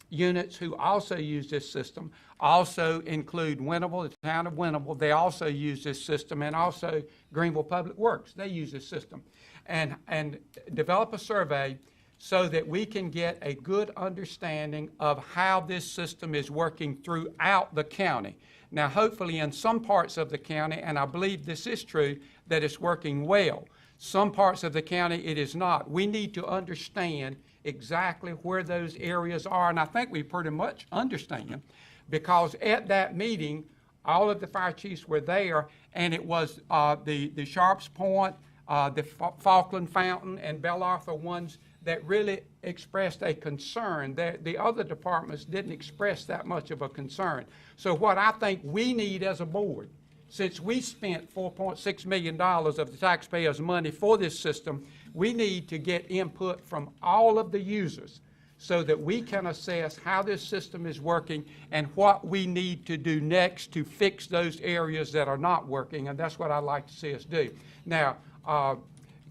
units who also use this system, also include Winnable, the town of Winnable. They also use this system, and also Greenville Public Works. They use this system. And develop a survey so that we can get a good understanding of how this system is working throughout the county. Now, hopefully in some parts of the county, and I believe this is true, that it's working well. Some parts of the county it is not. We need to understand exactly where those areas are, and I think we pretty much understand, because at that meeting, all of the fire chiefs were there, and it was the Sharps Point, the Falkland Fountain, and Bell Arthur ones that really expressed a concern. The other departments didn't express that much of a concern. So what I think we need as a board, since we spent $4.6 million of the taxpayers' money for this system, we need to get input from all of the users so that we can assess how this system is working and what we need to do next to fix those areas that are not working, and that's what I'd like to see us do. Now,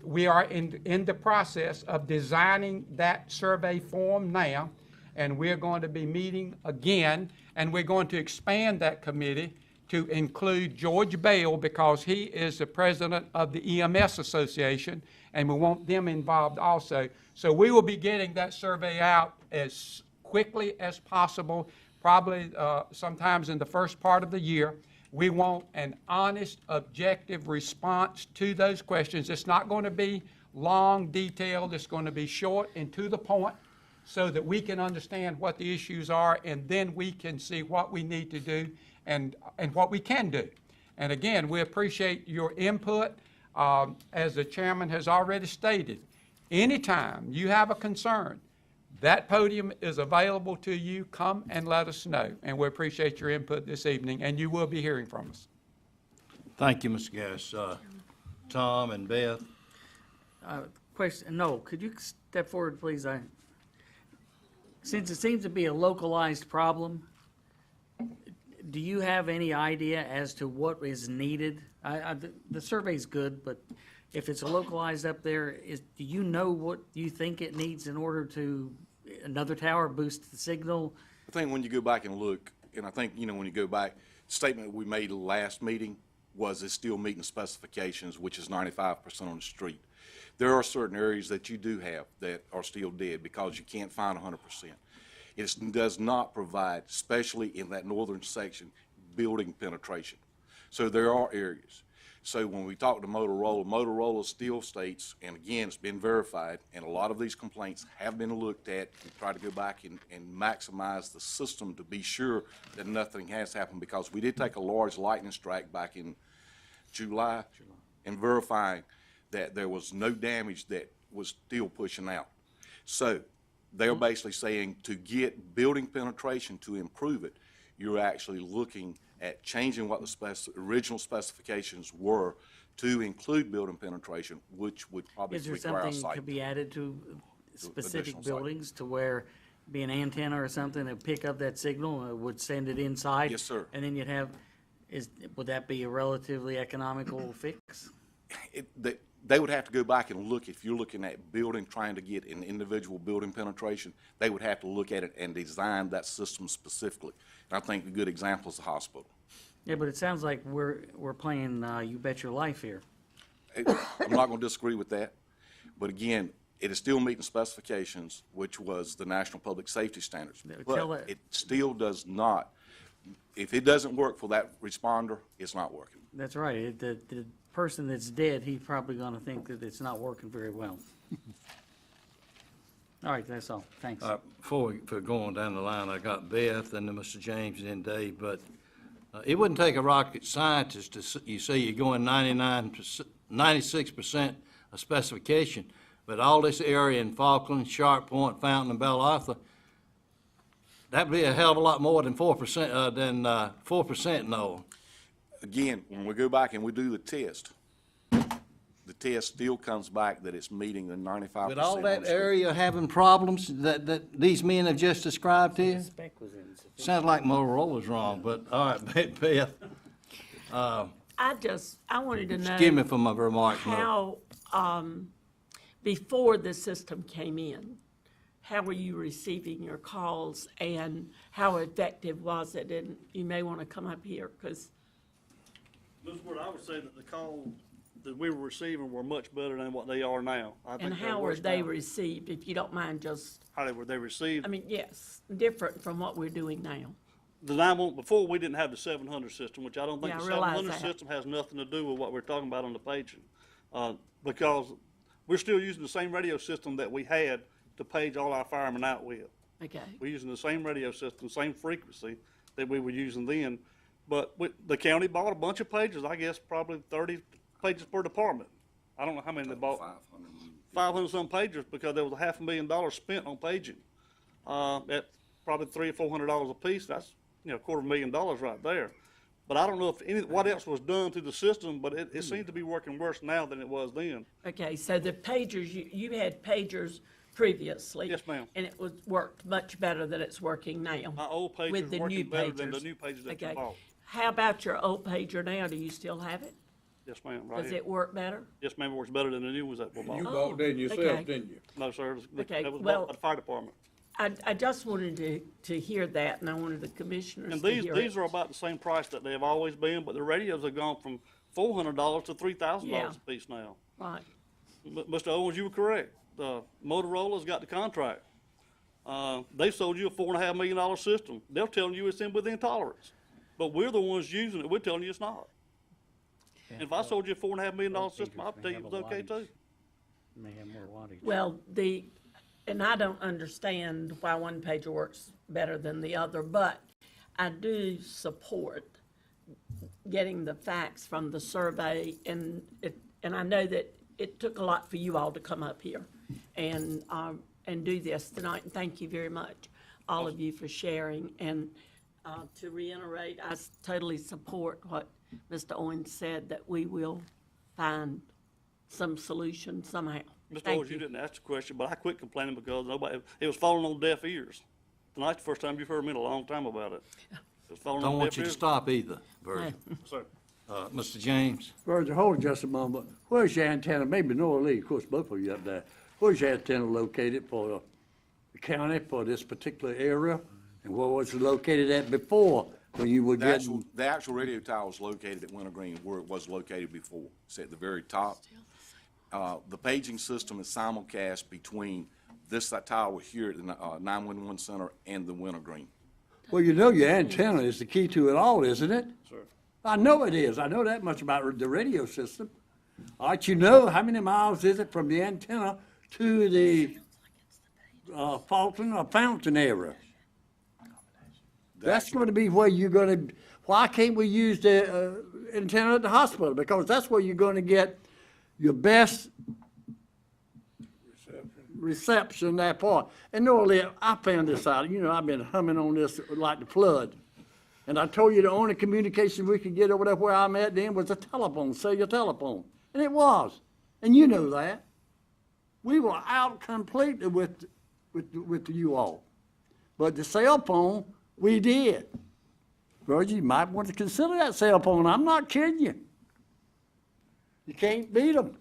we are in the process of designing that survey form now, and we're going to be meeting again, and we're going to expand that committee to include George Bale, because he is the president of the EMS Association, and we want them involved also. So we will be getting that survey out as quickly as possible, probably sometimes in the first part of the year. We want an honest, objective response to those questions. It's not going to be long, detailed. It's going to be short and to the point, so that we can understand what the issues are, and then we can see what we need to do and what we can do. And again, we appreciate your input. As the chairman has already stated, anytime you have a concern, that podium is available to you. Come and let us know. And we appreciate your input this evening, and you will be hearing from us. Thank you, Mr. Garris. Tom and Beth? Question, Noel, could you step forward, please? Since it seems to be a localized problem, do you have any idea as to what is needed? The survey's good, but if it's localized up there, do you know what you think it needs in order to, another tower boost the signal? I think when you go back and look, and I think, when you go back, the statement we made last meeting was it's still meeting specifications, which is 95% on the street. There are certain areas that you do have that are still dead because you can't find 100%. It does not provide, especially in that northern section, building penetration. So there are areas. So when we talk to Motorola still states, and again, it's been verified, and a lot of these complaints have been looked at and try to go back and maximize the system to be sure that nothing has happened, because we did take a large lightning strike back in July and verifying that there was no damage that was still pushing out. So they're basically saying to get building penetration to improve it, you're actually looking at changing what the original specifications were to include building penetration, which would probably require a site. Is there something to be added to specific buildings to where be an antenna or something that pick up that signal and would send it inside? Yes, sir. And then you'd have, would that be a relatively economical fix? They would have to go back and look. If you're looking at building, trying to get an individual building penetration, they would have to look at it and design that system specifically. And I think a good example is the hospital. Yeah, but it sounds like we're playing You Bet Your Life here. I'm not going to disagree with that. But again, it is still meeting specifications, which was the National Public Safety Standards. But it still does not. If it doesn't work for that responder, it's not working. That's right. The person that's dead, he's probably going to think that it's not working very well. All right, that's all. Thanks. Before going down the line, I got Beth and then Mr. James and then Dave, but it wouldn't take a rocket scientist to, you say you're going 96% of specification, but all this area in Falkland, Sharp Point, Fountain, and Belle Arthur, that'd be a hell of a lot more than 4%, no. Again, when we go back and we do the test still comes back that it's meeting the 95%. With all that area having problems that these men have just described here, sounds like Motorola's wrong, but all right, Beth. I wanted to know. Excuse me for my remark. How, before the system came in, how were you receiving your calls and how effective was it? And you may want to come up here because. Ms. Ward, I would say that the calls that we were receiving were much better than what they are now. And how were they received, if you don't mind just? How were they received? I mean, yes, different from what we're doing now. The 911, before we didn't have the 700 system, which I don't think Yeah, the I realize 700 that. system has nothing to do with what we're talking about on the paging. Because we're still using the same radio system that we had to page all our firemen out with. Okay. We're using the same radio system, same frequency that we were using then. But the county bought a bunch of pages, I guess probably 30 pages per department. I don't know how many they bought. 500 some pages because there was $500,000 spent on paging. At probably $300 or $400 a piece, that's $250,000 right there. But I don't know if what else was done to the system, but it seems to be working worse now than it was then. Okay, so the pagers, you had pagers previously. Yes, ma'am. And it was, worked much better than it's working now. My old pager with is the working new better than the pagers. new pages that you Okay. bought. How about your old pager now? Do you still have it? Yes, ma'am, right Does here. it work better? Yes, ma'am, it works better than the new ones that were bought. You bought that yourself, okay. didn't you? No, sir, Okay, that was well- bought by the fire department. I just wanted to hear that, and I wanted the commissioners And to these, hear these it. are about the same price that they have always been, but the radios have gone from $400 to $3,000 Yeah. a piece now. Right. Mr. Owens, you were correct. Motorola's got the contract. They sold you a $4.5 million system. They're telling you it's within tolerance. But we're the ones using it. We're telling you it's not. And if I sold you a $4.5 million system, I'd tell you it was okay too. May have more wattage. Well, and I don't understand why one pager works better than the other, but I do support getting the facts from the survey, and I know that it took a lot for you all to come up here and do this tonight, and thank you very much, all of you, for sharing. And to reiterate, I totally support what Mr. Owens said, that we will find some solution somehow. Mr. Thank Owens, you didn't ask the question, but I quit complaining because it was falling on deaf ears. Tonight's the first time you've heard me in a long time about it. It was falling Don't on want deaf you to ears. stop either, Virgil. Sir. Mr. James? Virgil, hold just a moment. Where's your antenna? Maybe Noel Lee, of course, both of you up there. Where's your antenna located for the county for this particular area? And where was it located at before when you were getting? The actual radio tower is located at Wintergreen where it was located before. It's at the very top. The paging system is simulcast between this tower here at the 911 center and the Wintergreen. Well, you know your antenna is the key to it all, isn't it? Sir. I know it is. I know that much about the radio system. All right, you know how many miles is it from the antenna to the Fulton or Fountain area? That's going to be where you're going to, why can't we use the antenna at the hospital? Because that's where you're going to get your best reception that part. And Noel Lee, I found this out. You know, I've been humming on this like the flood. And I told you the only communication we could get over there where I'm at then was a telephone, cellular telephone. And it was. And you know that. We were out completely with you all. But the cell phone, we did. Virgil, you might want to consider that cell phone. I'm not kidding you. You can't beat them,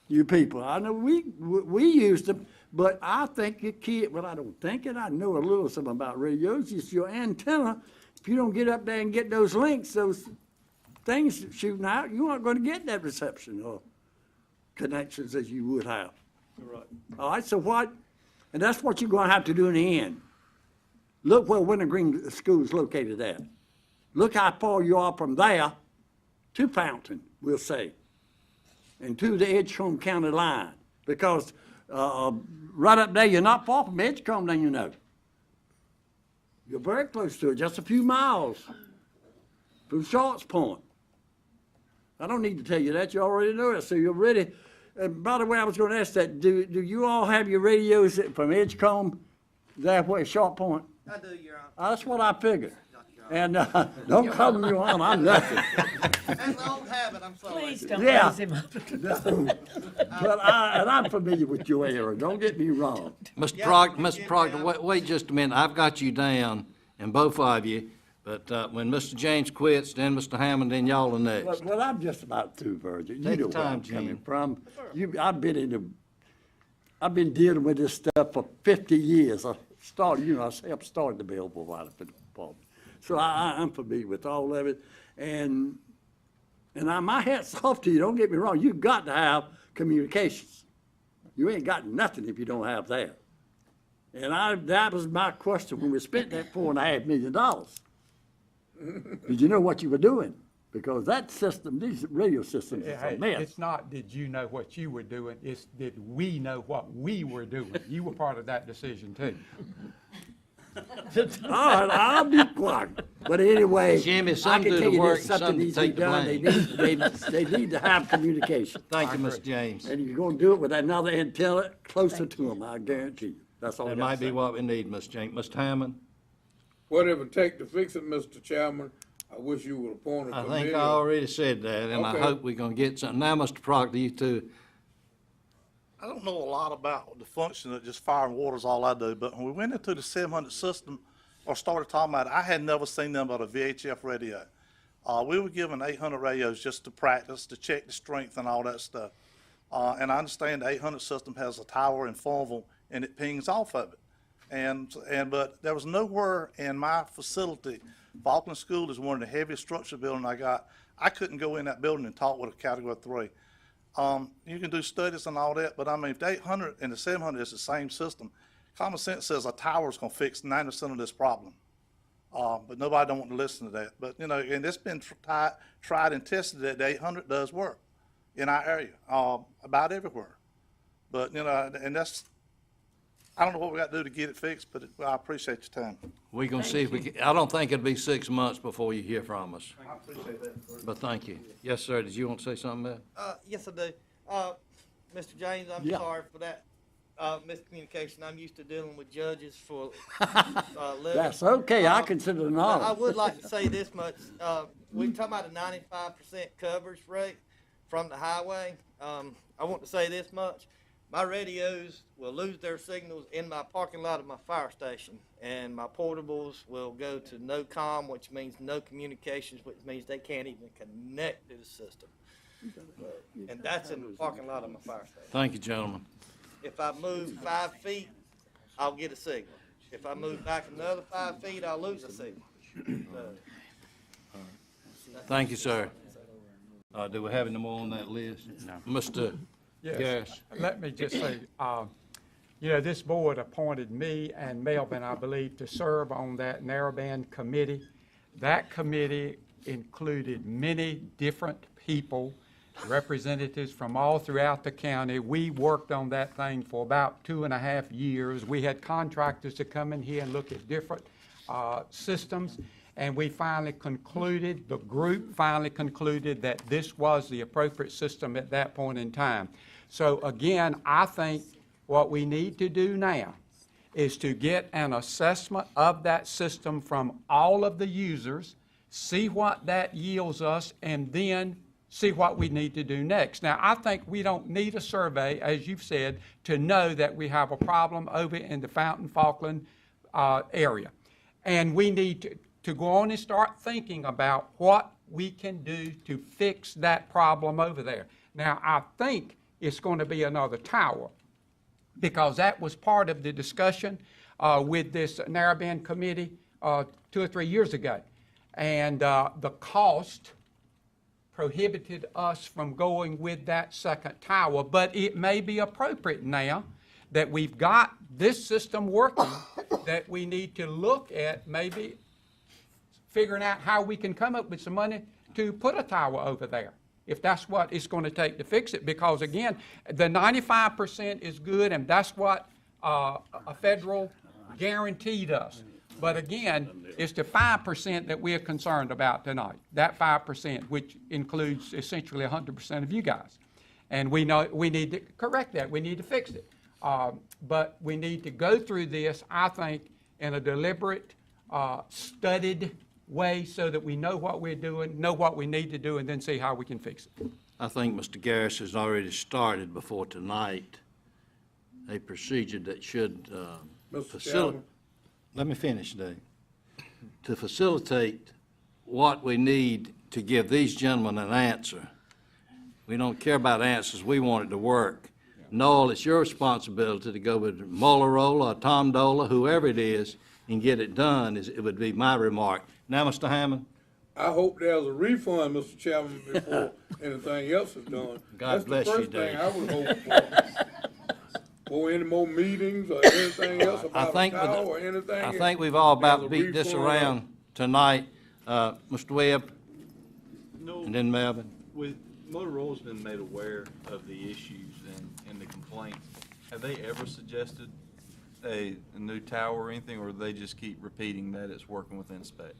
you people. I know we used them, but I think your kid, well, I don't think it. I know a little something about radios. It's your antenna. If you don't get up there and get those links, those things shooting out, you aren't going to get that reception or connections as you would have. You're right. All right, so what? And that's what you're going to have to do in the end. Look where Wintergreen School is located at. Look how far you are from there to Fountain, we'll say, and to the Edgecombe County line. Because right up there, you're not far from Edgecombe, then you know. You're very close to it, just a few miles from Shorts Point. I don't need to tell you that, you already know it, so you're ready. By the way, I was going to ask that, do you all have your radios from Edgecombe, that way, Short Point? I do, Your Honor. That's what I figured. And don't call me Your Honor, I'm nothing. That's an old habit, I'm sorry. Please don't Yeah. raise him up. No. But I'm familiar with your area, don't get me wrong. Mr. Proctor, wait just a minute. I've got you down, and both of you, but when Mr. James quits, then Mr. Hammond, then y'all are next. Well, I'm just about through, Virgil. You Take know your where I'm time, coming Gene. from. I've been dealing with this stuff for 50 years. I helped start the Belleville Water Department. So I'm familiar with all of it. And my hat's off to you, don't get me wrong. You've got to have communications. You ain't got nothing if you don't have that. And that was my question when we spent that $4.5 million. Did you know what you were doing? Because that system, these radio systems is a Hey, mess. it's not did you know what you were doing, it's did we know what we were doing. You were part of that decision too. All right, I'll be quiet. But anyway, Jimmy, I some can do tell the you work this, and something some needs to be take the done. They need to have communication. Thank you, Mr. James. And you're gonna do it with another antenna closer to them, I guarantee you. That's all I That got might to be say. what we need, Mr. James. Mr. Hammond? Whatever it take to fix it, Mr. Chairman, I wish you would appoint a I committee. think I already said that, and I Okay. hope we're gonna get something. Now, Mr. Proctor, you two, I don't know a lot about the function of just fire and water is all I do, but when we went into the 700 system or started talking about it, I had never seen them but a VHF radio. We were given 800 radios just to practice, to check the strength and all that stuff. And I understand the 800 system has a tower in Farmville and it pings off of it. But there was nowhere in my facility. Falkland School is one of the heaviest structure buildings I got. I couldn't go in that building and talk with a Category 3. You can do studies and all that, but I mean, if the 800 and the 700 is the same system, common sense says a tower is going to fix 90% of this problem. But nobody don't want to listen to that. But, you know, and it's been tried and tested that the 800 does work in our area, about everywhere. But, you know, and that's, I don't know what we got to do to get it fixed, but I appreciate your time. We're gonna see if we can, I don't think it'll be 6 months before you hear from us, I appreciate that. but thank you. Yes, sir, did you want to say something, Beth? Yes, I do. Mr. James, I'm Yeah. sorry for that miscommunication. I'm used to dealing with judges for living. That's okay, I consider it an But I honor. would like to say this much. We talk about a 95% coverage rate from the highway. I want to say this much. My radios will lose their signals in my parking lot of my fire station, and my portables will go to no comm, which means no communications, which means they can't even connect to the system. And that's in the parking lot of my fire station. Thank you, gentlemen. If I move 5 feet, I'll get a signal. If I move back another 5 feet, I'll lose a signal. Thank you, sir. Do we have any more on that list? No. Mr. Yes. Garris? Let me just say, you know, this board appointed me and Melvin, I believe, to serve on that narrowband committee. That committee included many different people, representatives from all throughout the county. We worked on that thing for about 2.5 years. We had contractors to come in here and look at different systems. And we finally concluded, the group finally concluded that this was the appropriate system at that point in time. So again, I think what we need to do now is to get an assessment of that system from all of the users, see what that yields us, and then see what we need to do next. Now, I think we don't need a survey, as you've said, to know that we have a problem over in the Fountain Falkland area. And we need to go on and start thinking about what we can do to fix that problem over there. Now, I think it's going to be another tower, because that was part of the discussion with this narrowband committee 2 or 3 years ago. And the cost prohibited us from going with that second tower, but it may be appropriate now that we've got this system working, that we need to look at maybe figuring out how we can come up with some money to put a tower over there, if that's what it's going to take to fix it. Because again, the 95% is good, and that's what a federal guaranteed us. But again, it's the 5% that we're concerned about tonight, that 5%, which includes essentially 100% of you guys. And we know we need to correct that. We need to fix it. But we need to go through this, I think, in a deliberate, studied way, so that we know what we're doing, know what we need to do, and then see how we can fix it. I think Mr. Garris has already started before tonight a procedure that should Mr. facilitate. Chairman. Let me finish, Dave. To facilitate what we need to give these gentlemen an answer. We don't care about answers. We want it to work. Noel, it's your responsibility to go with Motorola or Tom Dola, whoever it is, and get it done. It would be my remark. Now, Mr. Hammond? I hope there's a refund, Mr. Chairman, before anything else is done. God bless you, That's the first thing Dave. I would hope for. Or any more meetings or anything else about a tower or anything. I think we've all about There's a beat this refund. around tonight. Mr. Webb? No. And then Melvin? With Motorola's been made aware of the issues and the complaints, have they ever suggested a new tower or anything, or do they just keep repeating that it's working within spec?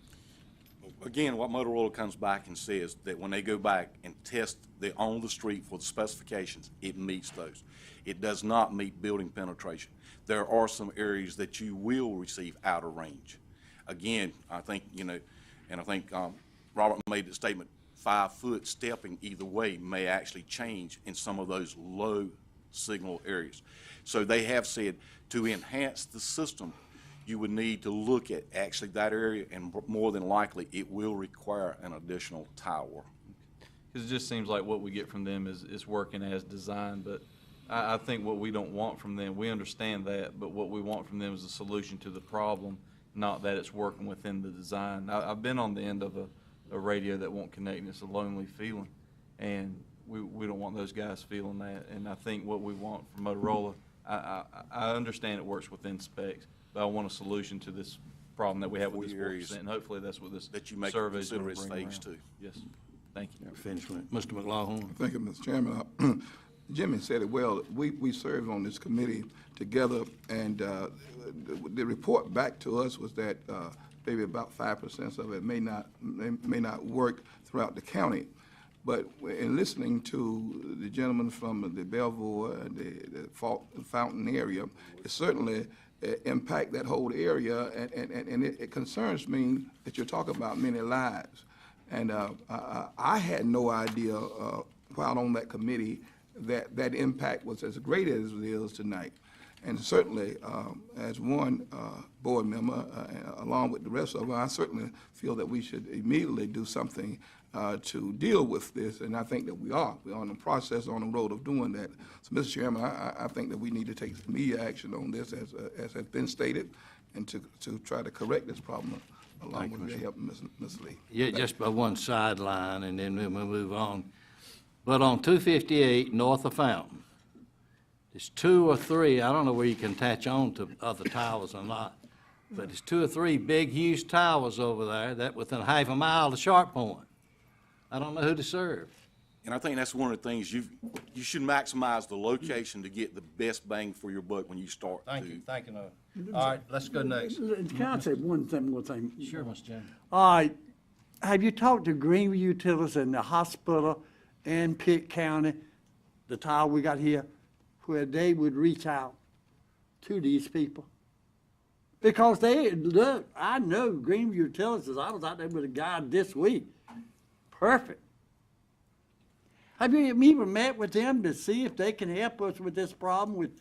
Again, what Motorola comes back and says that when they go back and test on the street for the specifications, it meets those. It does not meet building penetration. There are some areas that you will receive out of range. Again, I think, and I think Robert made the statement, 5 foot stepping either way may actually change in some of those low signal areas. So they have said to enhance the system, you would need to look at actually that area, and more than likely, it will require an additional tower. Because it just seems like what we get from them is working as designed, but I think what we don't want from them, we understand that, but what we want from them is a solution to the problem, not that it's working within the design. I've been on the end of a radio that won't connect, and it's a lonely feeling, and we don't want those guys feeling that. And I think what we want from Motorola, I understand it works within specs, but I want a solution to this problem that we have with this 4%, and hopefully that's what this survey is going to bring around. Phase 2. Yes, thank you. Finish with Mr. McLaughlin. Thank you, Mr. Chairman. Jimmy said it well. We served on this committee together, and the report back to us was that maybe about 5% of it may not work throughout the county. But in listening to the gentleman from the Belvoir and the Fountain area, it certainly impact that whole area, and it concerns me that you're talking about many lives. And I had no idea while on that committee that impact was as great as it is tonight. And certainly, as one board member, along with the rest of them, I certainly feel that we should immediately do something to deal with this, and I think that we are. We're on the process, on the road of doing that. So, Mr. Chairman, I think that we need to take immediate action on this, as has been stated, and to try to correct this problem along with the help of Ms. Lee. Yeah, just by one sideline, and then we'll move on. But on 258 north of Fountain, there's 2 or 3, I don't know where you can attach on to other towers or not, but there's 2 or 3 big, huge towers over there that within half a mile of Sharp Point. I don't know who to serve. And I think that's one of the things you should maximize the location to get the best bang for your buck when you start. Thank you, Noel. All right, let's go next. Can I say one thing? Sure, Mr. James. All right, have you talked to Greenview Utilities and the hospital and Pitt County, the tower we got here, where they would reach out to these people? Because look, I know Greenview Utilities, I was out there with a guy this week. Perfect. Have you even met with them to see if they can help us with this problem with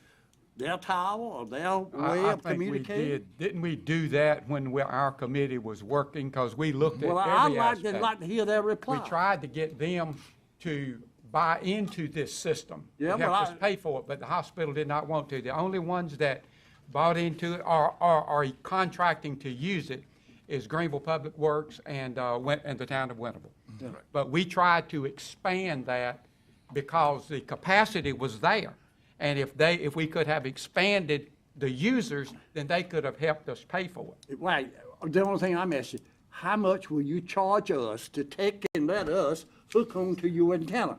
their tower or their way of communicating? Didn't we do that when our committee was working? Because we looked at Well, every I'd aspect. like to hear their reply. We tried to get them to buy into this system. Yeah, to help us pay for it, but the hospital did not want to. The only ones that bought into it or are contracting to use it is Greenville Public Works and the town of Winterville. Yeah. But we tried to expand that because the capacity was there. And if we could have expanded the users, then they could have helped us pay for it. Right, the only thing I'm asking, how much will you charge us to take and let us hook onto your antenna?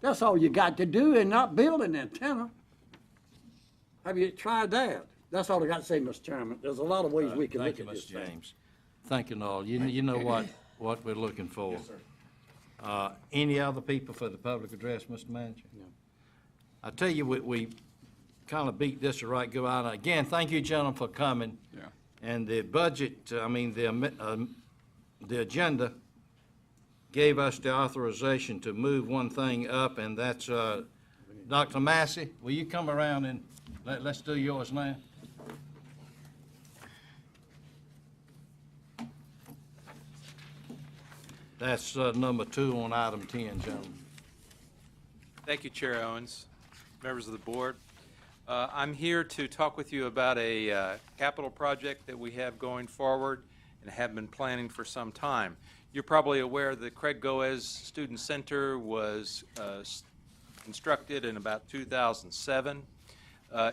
That's all you got to do and not build an antenna. Have you tried that? That's all I got to say, Mr. Chairman. There's a lot of ways we can look at this. Thank you, Mr. James. Thank you, Noel. You know what we're looking for. Yes, sir. Any other people for the public address, Mr. Manager? No. I tell you, we kind of beat this right go out. Again, thank you, gentlemen, for coming. Yeah. And the budget, the agenda gave us the authorization to move one thing up, and that's, Dr. Massey, will you come around and let's do yours now? That's number 2 on item 10, gentlemen. Thank you, Chair Owens, members of the board. I'm here to talk with you about a capital project that we have going forward and have been planning for some time. You're probably aware the Craig Goes Student Center was constructed in about 2007.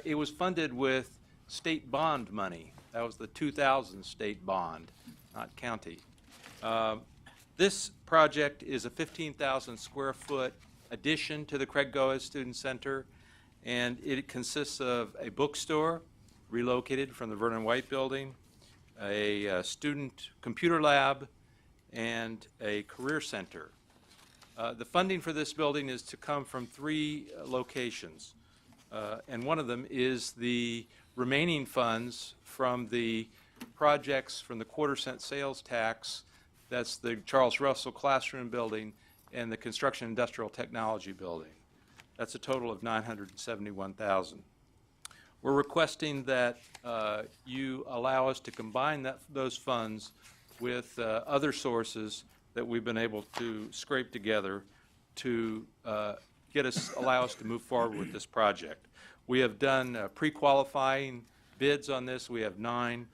It was funded with state bond money. That was the 2000 state bond, not county. This project is a 15,000 square foot addition to the Craig Goes Student Center, and it consists of a bookstore relocated from the Vernon White Building, a student computer lab, and a career center. The funding for this building is to come from 3 locations, and one of them is the remaining funds from the projects from the quarter-cent sales tax. That's the Charles Russell Classroom Building and the Construction Industrial Technology Building. That's a total of $971,000. We're requesting that you allow us to combine those funds with other sources that we've been able to scrape together to allow us to move forward with this project. We have done pre-qualifying bids on this. We have 9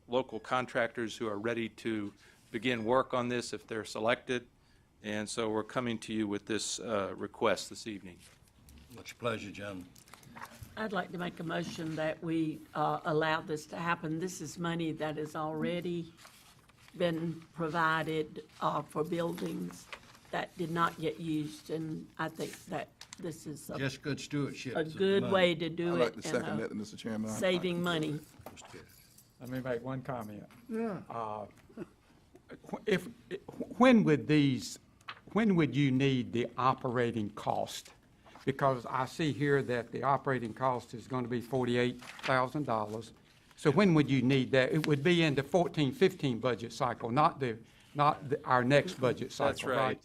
local contractors who are ready to begin work on this if they're selected. And so we're coming to you with this request this evening. What's your pleasure, gentlemen? I'd like to make a motion that we allow this to happen. This is money that has already been provided for buildings that did not get used, and I think that this is Just good stewardship. a of the good money. way to do I'd it. like to second that, Mr. Chairman. Saving money. Let me make one comment. When would you need the operating cost? Because I see here that the operating cost is going to be $48,000. So when would you need that? It would be in the 14-15 budget cycle, not our next budget cycle, That's right.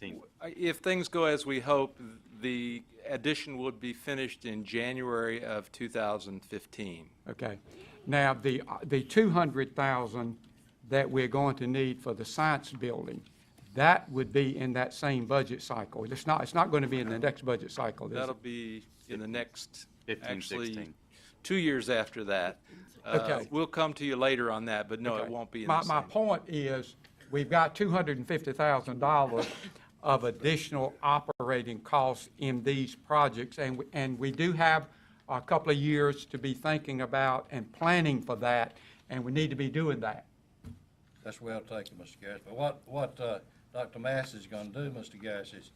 If things go as we hope, the addition would be finished in January of 2015. Okay. Now, the $200,000 that we're going to need for the science building, that would be in that same budget cycle. It's not going to be in the next budget cycle, is it? That'll be in the next, 15, actually, 16. 2 years after that. Okay. We'll come to you later on that, but no, it Okay. won't be in My the same. point is, we've got $250,000 of additional operating costs in these projects, and we do have a couple of years to be thinking about and planning for that, and we need to be doing that. That's well taken, Mr. Garris. But what Dr. Massey is going to do, Mr. Garris, is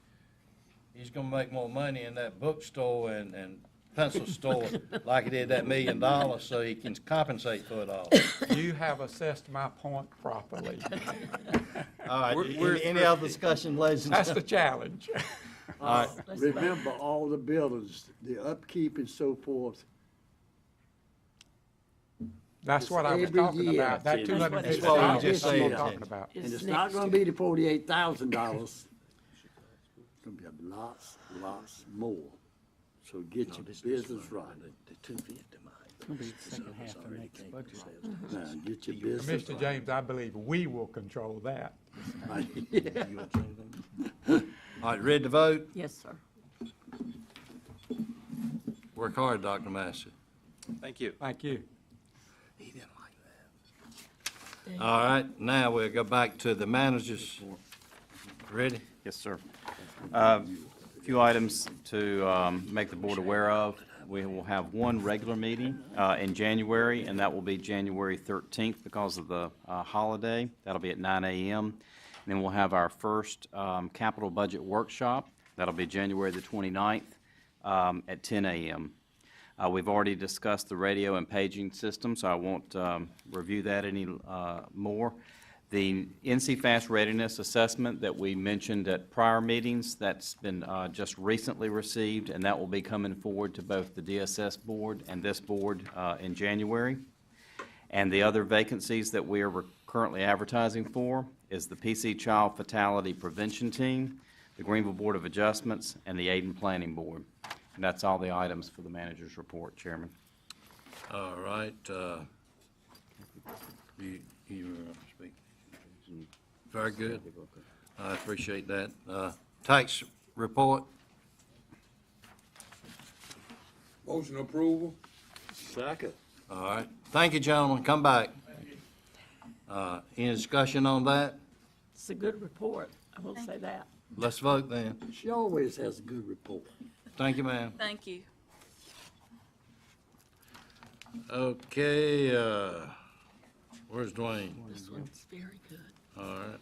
he's going to make more money in that bookstore and pencil store like he did that $1 million, so he can compensate for it all. You have assessed my point properly. All right, any other discussion, ladies and That's gentlemen? the challenge. All right. Remember, all the buildings, the upkeep and so forth. That's what I was Every talking year. about. That That's two what hundred it's fifty for. thousand Just is what I'm said. talking about. And it's not gonna be the $48,000. It's gonna be lots more. So get your business right. It'll be the second half of next budget. Now, get your business Mr. right. James, I believe we will control that. All right, ready to vote? Yes, sir. Work hard, Dr. Massey. Thank you. Thank you. All right, now we'll go back to the managers. Ready? Yes, sir. A few items to make the board aware of. We will have one regular meeting in January, and that will be January 13th because of the holiday. That'll be at 9 a.m. And then we'll have our first capital budget workshop. That'll be January the 29th at 10 a.m. We've already discussed the radio and paging system, so I won't review that any more. The NC Fast Readiness Assessment that we mentioned at prior meetings, that's been just recently received, and that will be coming forward to both the DSS board and this board in January. And the other vacancies that we are currently advertising for is the PC Child Fatality Prevention Team, the Greenville Board of Adjustments, and the Aid and Planning Board. And that's all the items for the manager's report, Chairman. All right, you speak. Very good. I appreciate that. Tax report? Motion approval? Second. All right. Thank you, gentlemen. Come back. Any discussion on that? It's a good report, I will say that. Let's vote then. She always has a good report. Thank you, ma'am. Thank you. Okay, where's Dwayne? This one's very good. All right.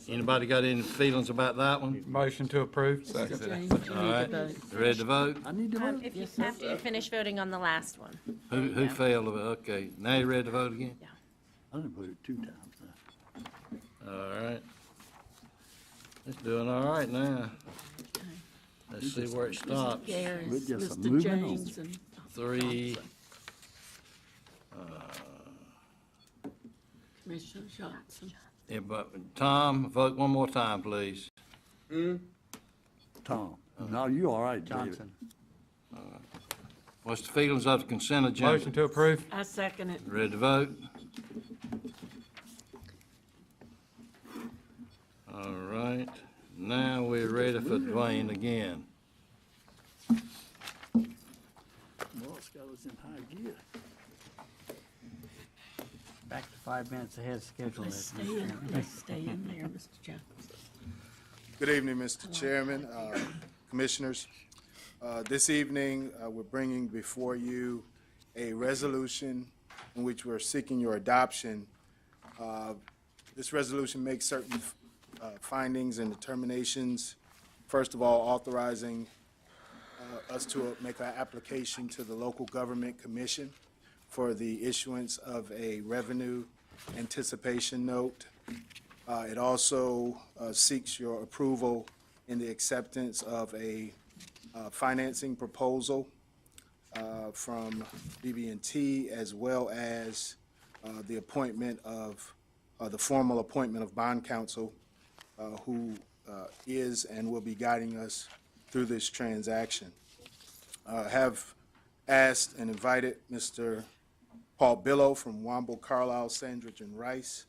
Anybody got any feelings about that one? Motion to approve. Mr. James, you All need right. to vote. Ready to vote? I need to vote. If you, after you finish voting on the last one. Who failed? Okay, now you ready to vote again? Yeah. I done put it 2 times now. All right. It's doing all right now. Let's see where it stops. Garris, We're just Mr. moving on. James, and 3, Commissioner Johnson. Tom, vote one more time, please. Tom. No, you all right, David. Johnson. What's the feelings of the consent agenda? Motion to approve. I second it. Ready to vote? All right, now we're ready for Dwayne again. Well, Scott was in high gear. Back to 5 minutes ahead of schedule. Let's stay in, let's stay in there, Mr. Johnson. Good evening, Mr. Chairman, Commissioners. This evening, we're bringing before you a resolution in which we're seeking your adoption. This resolution makes certain findings and determinations. First of all, authorizing us to make our application to the Local Government Commission for the issuance of a revenue anticipation note. It also seeks your approval in the acceptance of a financing proposal from BB&T, as well as the appointment of, the formal appointment of bond counsel who is and will be guiding us through this transaction. Have asked and invited Mr. Paul Billow from Womble, Carlisle, Sandridge, and Rice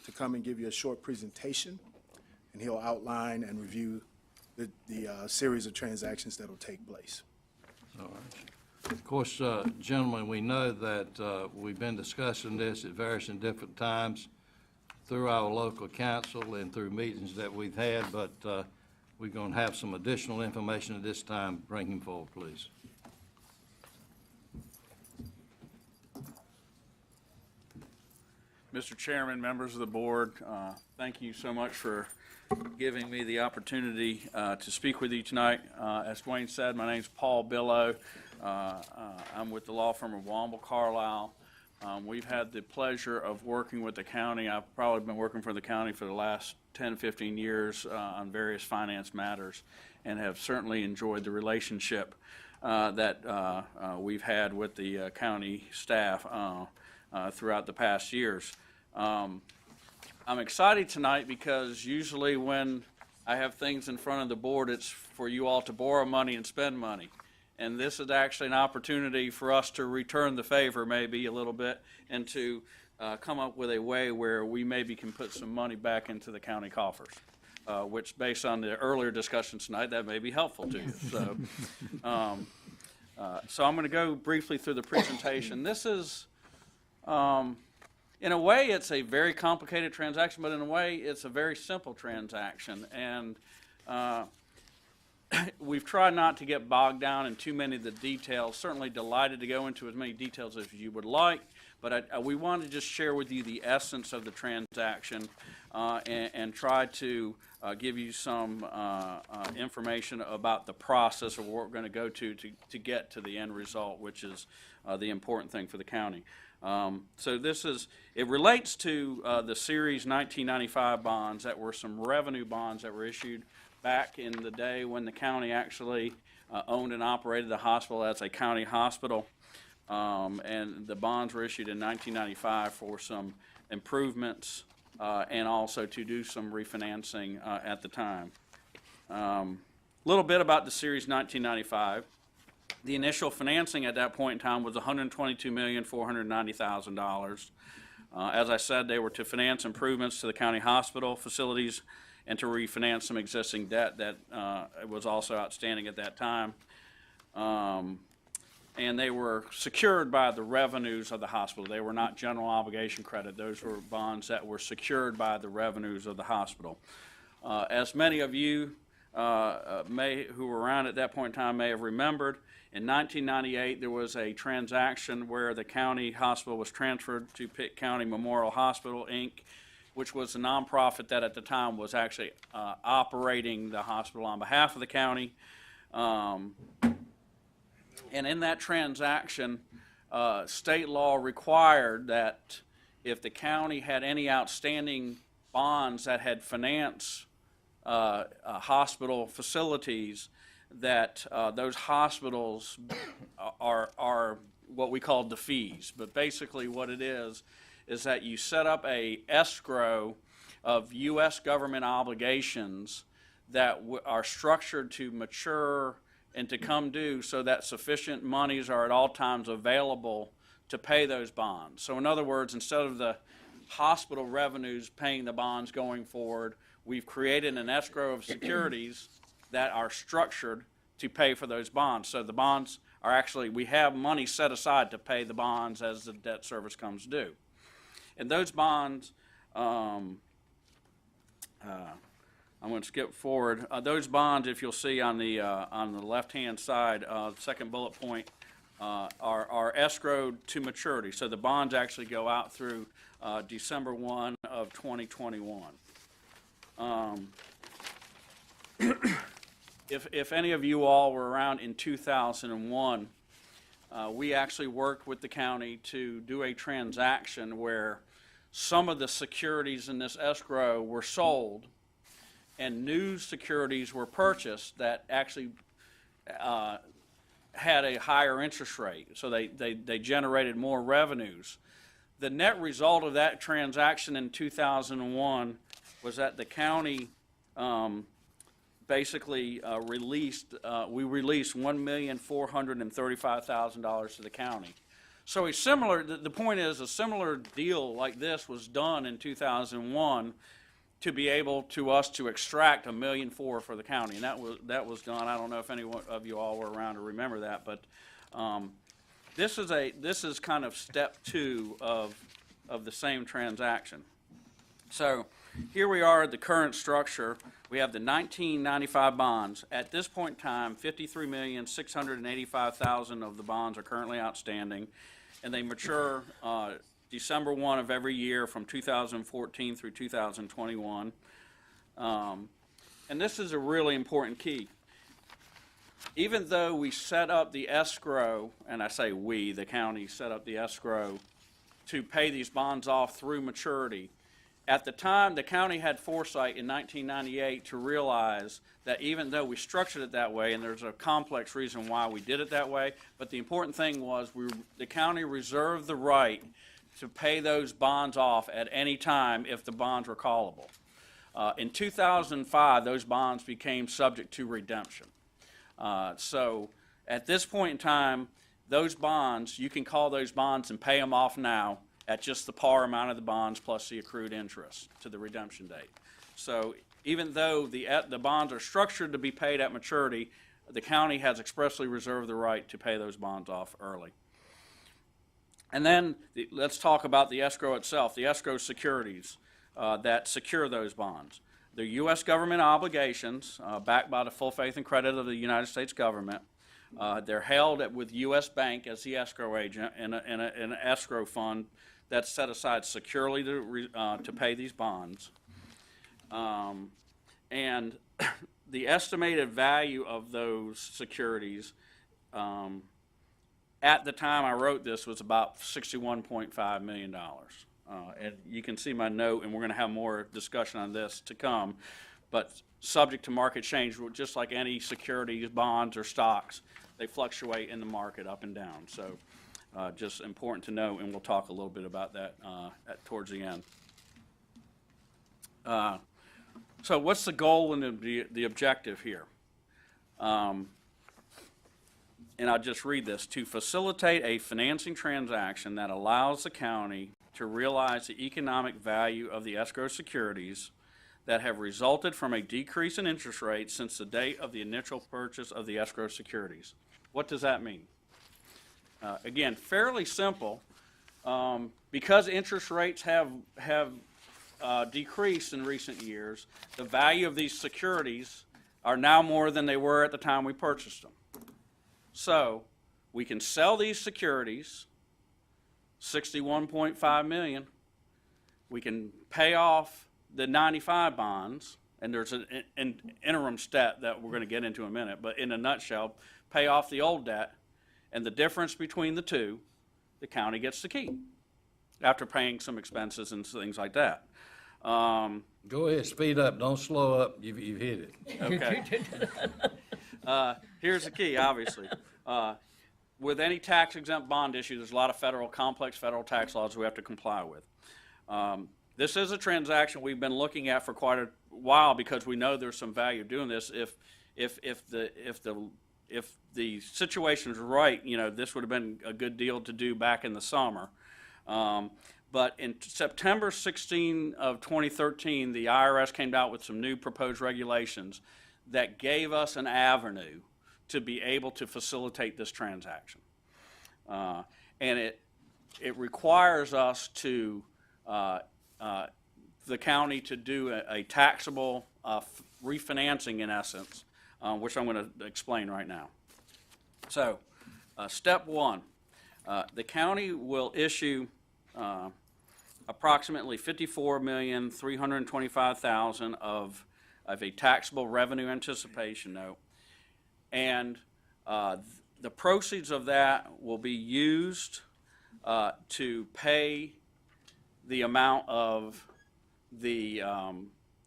to come and give you a short presentation, and he'll outline and review the series of transactions that will take place. All right. Of course, gentlemen, we know that we've been discussing this at various and different times through our local council and through meetings that we've had, but we're going to have some additional information at this time. Bring him forward, please. Mr. Chairman, members of the board, thank you so much for giving me the opportunity to speak with you tonight. As Dwayne said, my name's Paul Billow. I'm with the law firm of Womble, Carlisle. We've had the pleasure of working with the county. I've probably been working for the county for the last 10, 15 years on various finance matters, and have certainly enjoyed the relationship that we've had with the county staff throughout the past years. I'm excited tonight because usually when I have things in front of the board, it's for you all to borrow money and spend money. And this is actually an opportunity for us to return the favor maybe a little bit and to come up with a way where we maybe can put some money back into the county coffers, which based on the earlier discussions tonight, that may be helpful to you. So, so I'm going to go briefly through the presentation. This is, in a way, it's a very complicated transaction, but in a way, it's a very simple transaction. And we've tried not to get bogged down in too many of the details. Certainly delighted to go into as many details as you would like, but we want to just share with you the essence of the transaction and try to give you some information about the process of what we're going to go to get to the end result, which is the important thing for the county. So this is, it relates to the Series 1995 bonds that were some revenue bonds that were issued back in the day when the county actually owned and operated the hospital as a county hospital. And the bonds were issued in 1995 for some improvements and also to do some refinancing at the time. A little bit about the Series 1995. The initial financing at that point in time was $122,490,000. As I said, they were to finance improvements to the county hospital facilities and to refinance some existing debt that was also outstanding at that time. And they were secured by the revenues of the hospital. They were not general obligation credit. Those were bonds that were secured by the revenues of the hospital. As many of you who were around at that point in time may have remembered, in 1998 there was a transaction where the county hospital was transferred to Pitt County Memorial Hospital, Inc., which was a nonprofit that at the time was actually operating the hospital on behalf of the county. And in that transaction, state law required that if the county had any outstanding bonds that had financed hospital facilities, that those hospitals are what we call defeased. But basically what it is that you set up a escrow of U.S. government obligations that are structured to mature and to come due so that sufficient monies are at all times available to pay those bonds. So in other words, instead of the hospital revenues paying the bonds going forward, we've created an escrow of securities that are structured to pay for those bonds. So the bonds are actually, we have money set aside to pay the bonds as the debt service comes due. And those bonds, I'm going to skip forward. Those bonds, if you'll see on the left-hand side, the second bullet point, are escrowed to maturity. So the bonds actually go out through December 1 of 2021. If any of you all were around in 2001, we actually worked with the county to do a transaction where some of the securities in this escrow were sold and new securities were purchased that actually had a higher interest rate. So they generated more revenues. The net result of that transaction in 2001 was that the county basically released $1,435,000 to the county. So a similar, the point is, a similar deal like this was done in 2001 to be able to us to extract $1.4 million for the county, and that was done. I don't know if any of you all were around to remember that, but this is kind of step 2 of the same transaction. So here we are at the current structure. We have the 1995 bonds. At this point in time, 53,685,000 of the bonds are currently outstanding, and they mature December 1 of every year from 2014 through 2021. And this is a really important key. Even though we set up the escrow, and I say we, the county set up the escrow to pay these bonds off through maturity, at the time, the county had foresight in 1998 to realize that even though we structured it that way, and there's a complex reason why we did it that way, but the important thing was the county reserved the right to pay those bonds off at any time if the bonds were callable. In 2005, those bonds became subject to redemption. So at this point in time, those bonds, you can call those bonds and pay them off now at just the par amount of the bonds plus the accrued interest to the redemption date. So even though the bonds are structured to be paid at maturity, the county has expressly reserved the right to pay those bonds off early. And then let's talk about the escrow itself, the escrow securities that secure those bonds. They're U.S. government obligations backed by the full faith and credit of the United States government. They're held with U.S. Bank as the escrow agent in an escrow fund that's set aside securely to pay these bonds. And the estimated value of those securities at the time I wrote this was about $61.5 million. And you can see my note, and we're going to have more discussion on this to come. But subject to market change, just like any securities, bonds, or stocks, they fluctuate in the market up and down. So just important to know, and we'll talk a little bit about that towards the end. So what's the goal and the objective here? And I'll just read this. To facilitate a financing transaction that allows the county to realize the economic value of the escrow securities that have resulted from a decrease in interest rates since the date of the initial purchase of the escrow securities. What does that mean? Again, fairly simple. Because interest rates have decreased in recent years, the value of these securities are now more than they were at the time we purchased them. So we can sell these securities, $61.5 million. We can pay off the 95 bonds, and there's an interim step that we're going to get into in a minute, but in a nutshell, pay off the old debt, and the difference between the two, the county gets to keep after paying some expenses and things like that. Go ahead, speed up, don't slow up, you've hit it. Okay. Here's the key, obviously. With any tax-exempt bond issue, there's a lot of complex federal tax laws we have to comply with. This is a transaction we've been looking at for quite while, because we know there's some value doing this. If the situation is right, you know, this would have been a good deal to do back in the summer. But in September 16 of 2013, the IRS came out with some new proposed regulations that gave us an avenue to be able to facilitate this transaction. And it requires us to, the county to do a taxable refinancing in essence, which I'm going to explain right now. So, step one, the county will issue approximately $54,325,000 of a taxable revenue anticipation note, and the proceeds of that will be used to pay the amount of the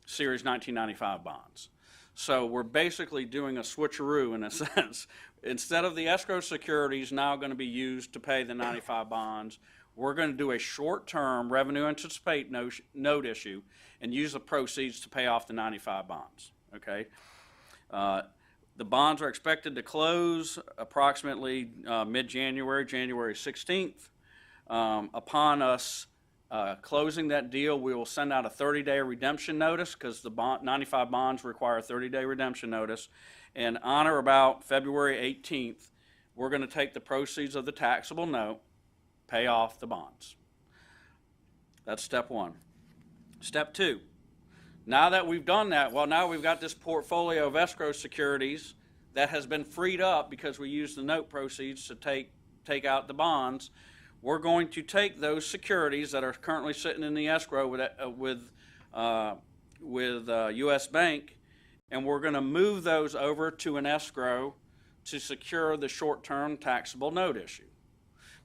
Series 1995 bonds. So we're basically doing a switcheroo in a sense. Instead of the escrow securities now going to be used to pay the 95 bonds, we're going to do a short-term revenue anticipate note issue and use the proceeds to pay off the 95 bonds, okay? The bonds are expected to close approximately mid-January, January 16th. Upon us closing that deal, we will send out a 30-day redemption notice because the 95 bonds require a 30-day redemption notice. And on or about February 18th, we're going to take the proceeds of the taxable note, pay off the bonds. That's step one. Step two, now that we've done that, well, now we've got this portfolio of escrow securities that has been freed up because we used the note proceeds to take out the bonds. We're going to take those securities that are currently sitting in the escrow with U.S. Bank, and we're going to move those over to an escrow to secure the short-term taxable note issue.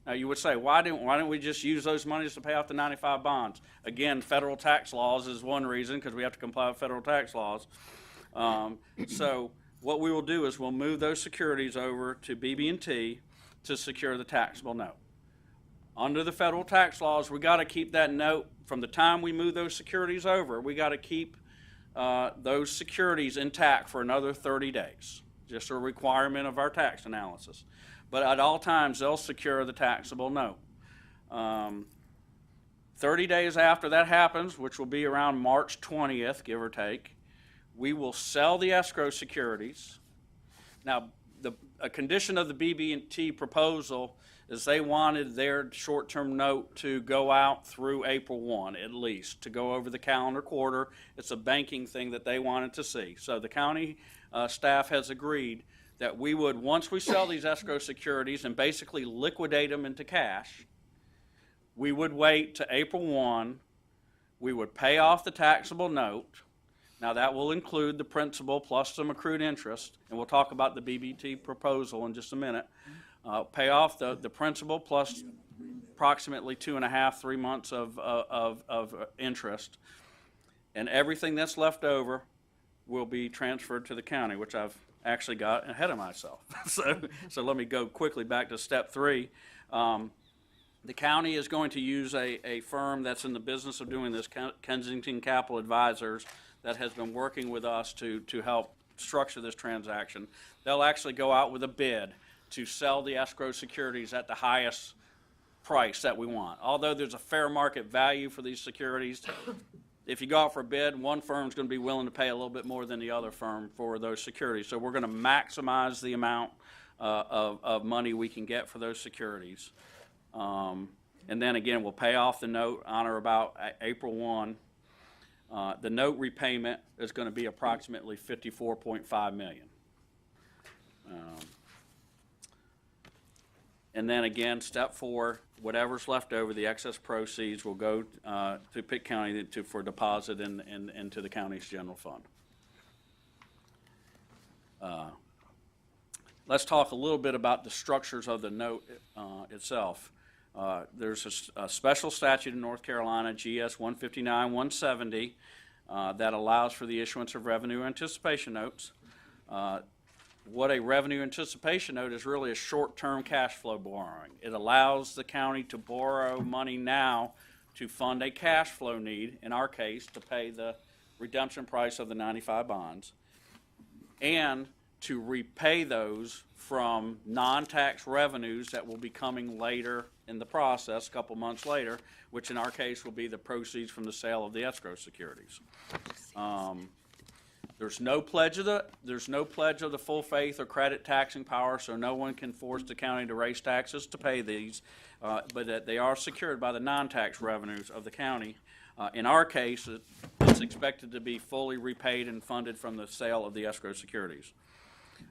Now, you would say, why don't we just use those monies to pay off the 95 bonds? Again, federal tax laws is one reason, because we have to comply with federal tax laws. So what we will do is we'll move those securities over to BB&T to secure the taxable note. Under the federal tax laws, we got to keep that note from the time we move those securities over. We got to keep those securities intact for another 30 days, just a requirement of our tax analysis. But at all times, they'll secure the taxable note. 30 days after that happens, which will be around March 20th, give or take, we will sell the escrow securities. Now, a condition of the BB&T proposal is they wanted their short-term note to go out through April 1 at least, to go over the calendar quarter. It's a banking thing that they wanted to see. So the county staff has agreed that we would, once we sell these escrow securities and basically liquidate them into cash, we would wait to April 1, we would pay off the taxable note. Now that will include the principal plus some accrued interest, and we'll talk about the BB&T proposal in just a minute. Pay off the principal plus approximately 2.5–3 months of interest, and everything that's left over will be transferred to the county, which I've actually got ahead of myself. So let me go quickly back to step three. The county is going to use a firm that's in the business of doing this, Kensington Capital Advisors, that has been working with us to help structure this transaction. They'll actually go out with a bid to sell the escrow securities at the highest price that we want. Although there's a fair market value for these securities, if you go out for a bid, one firm's going to be willing to pay a little bit more than the other firm for those securities. So we're going to maximize the amount of money we can get for those securities. And then again, we'll pay off the note on or about April 1. The note repayment is going to be approximately $54.5 million. And then again, step four, whatever's left over, the excess proceeds will go to Pitt County for deposit into the county's general fund. Let's talk a little bit about the structures of the note itself. There's a special statute in North Carolina, GS 159-170, that allows for the issuance of revenue anticipation notes. What a revenue anticipation note is really a short-term cash flow borrowing. It allows the county to borrow money now to fund a cash flow need, in our case, to pay the redemption price of the 95 bonds, and to repay those from non-tax revenues that will be coming later in the process, a couple months later, which in our case will be the proceeds from the sale of the escrow securities. There's no pledge of the full faith or credit taxing power, so no one can force the county to raise taxes to pay these, but that they are secured by the non-tax revenues of the county. In our case, it's expected to be fully repaid and funded from the sale of the escrow securities.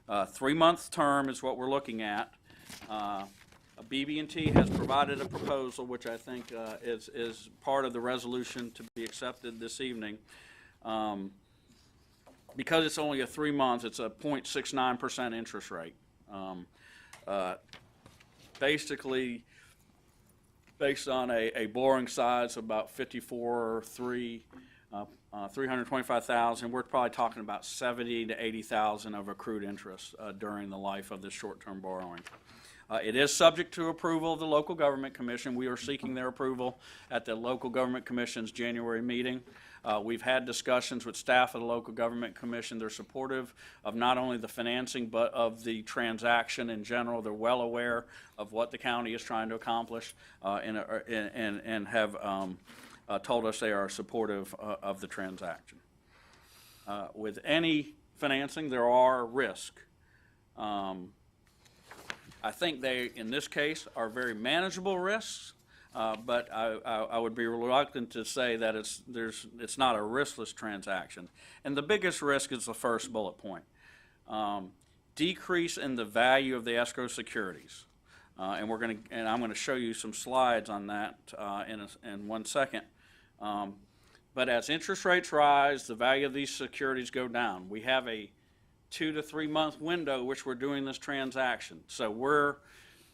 3-month term is what we're looking at. BB&T has provided a proposal, which I think is part of the resolution to be accepted this evening. Because it's only a 3 months, it's a 0.69% interest rate. Basically, based on a borrowing size of about 325,000, we're probably talking about 70 to 80,000 of accrued interest during the life of this short-term borrowing. It is subject to approval of the local government commission. We are seeking their approval at the local government commission's January meeting. We've had discussions with staff of the local government commission. They're supportive of not only the financing but of the transaction in general. They're well aware of what the county is trying to accomplish and have told us they are supportive of the transaction. With any financing, there are risks. I think they, in this case, are very manageable risks, but I would be reluctant to say that it's not a riskless transaction. And the biggest risk is the first bullet point. Decrease in the value of the escrow securities. And I'm going to show you some slides on that in 1 second. But as interest rates rise, the value of these securities go down. We have a 2 to 3 month window which we're doing this transaction. So we're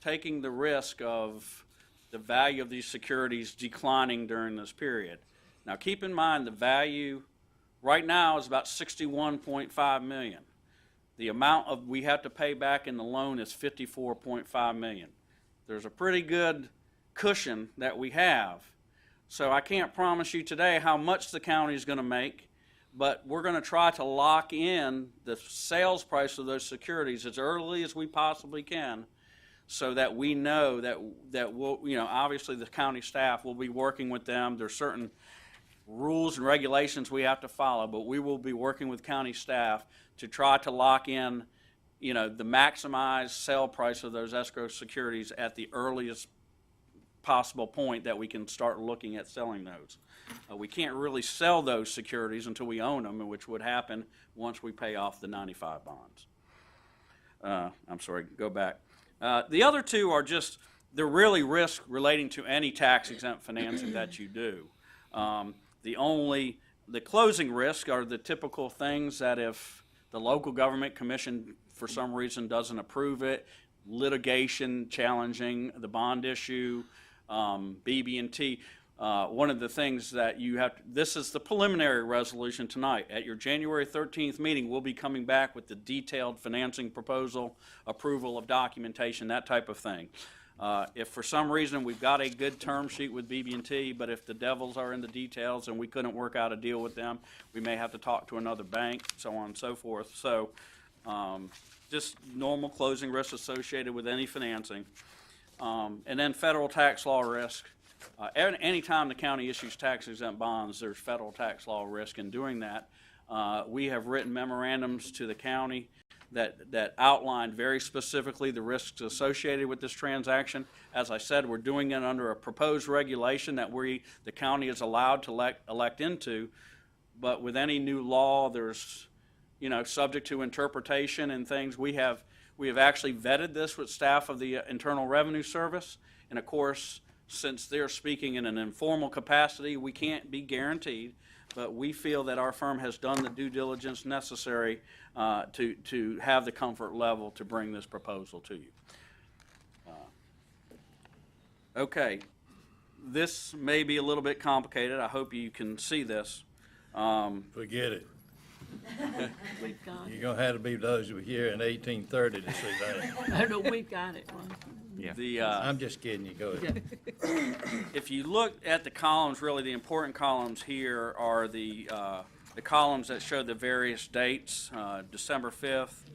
taking the risk of the value of these securities declining during this period. Now keep in mind the value right now is about $61.5 million. The amount we have to pay back in the loan is $54.5 million. There's a pretty good cushion that we have. So I can't promise you today how much the county is going to make, but we're going to try to lock in the sales price of those securities as early as we possibly can, so that we know that we'll, obviously the county staff will be working with them. There's certain rules and regulations we have to follow, but we will be working with county staff to try to lock in, the maximized sale price of those escrow securities at the earliest possible point that we can start looking at selling those. We can't really sell those securities until we own them, which would happen once we pay off the 95 bonds. I'm sorry, go back. The other two are they're really risk relating to any tax-exempt financing that you do. The closing risk are the typical things that if the local government commission for some reason doesn't approve it, litigation challenging the bond issue, BB&T. One of the things that this is the preliminary resolution tonight. At your January 13th meeting, we'll be coming back with the detailed financing proposal, approval of documentation, that type of thing. If for some reason we've got a good term sheet with BB&T, but if the devils are in the details and we couldn't work out a deal with them, we may have to talk to another bank, so on and so forth. So just normal closing risks associated with any financing. And then federal tax law risk. Anytime the county issues tax-exempt bonds, there's federal tax law risk in doing that. We have written memorandums to the county that outline very specifically the risks associated with this transaction. As I said, we're doing it under a proposed regulation that the county is allowed to elect into, but with any new law, there's, subject to interpretation and things. We have actually vetted this with staff of the Internal Revenue Service, and of course, since they're speaking in an informal capacity, we can't be guaranteed, but we feel that our firm has done the due diligence necessary to have the comfort level to bring this proposal to you. Okay, this may be a little bit complicated. I hope you can see this. Forget it. You're going to have to be those who were here in 1830 to see that. No, we've got it. Yeah. I'm just kidding you. Go ahead. If you look at the columns, really the important columns here are the columns that show the various dates, December 5th,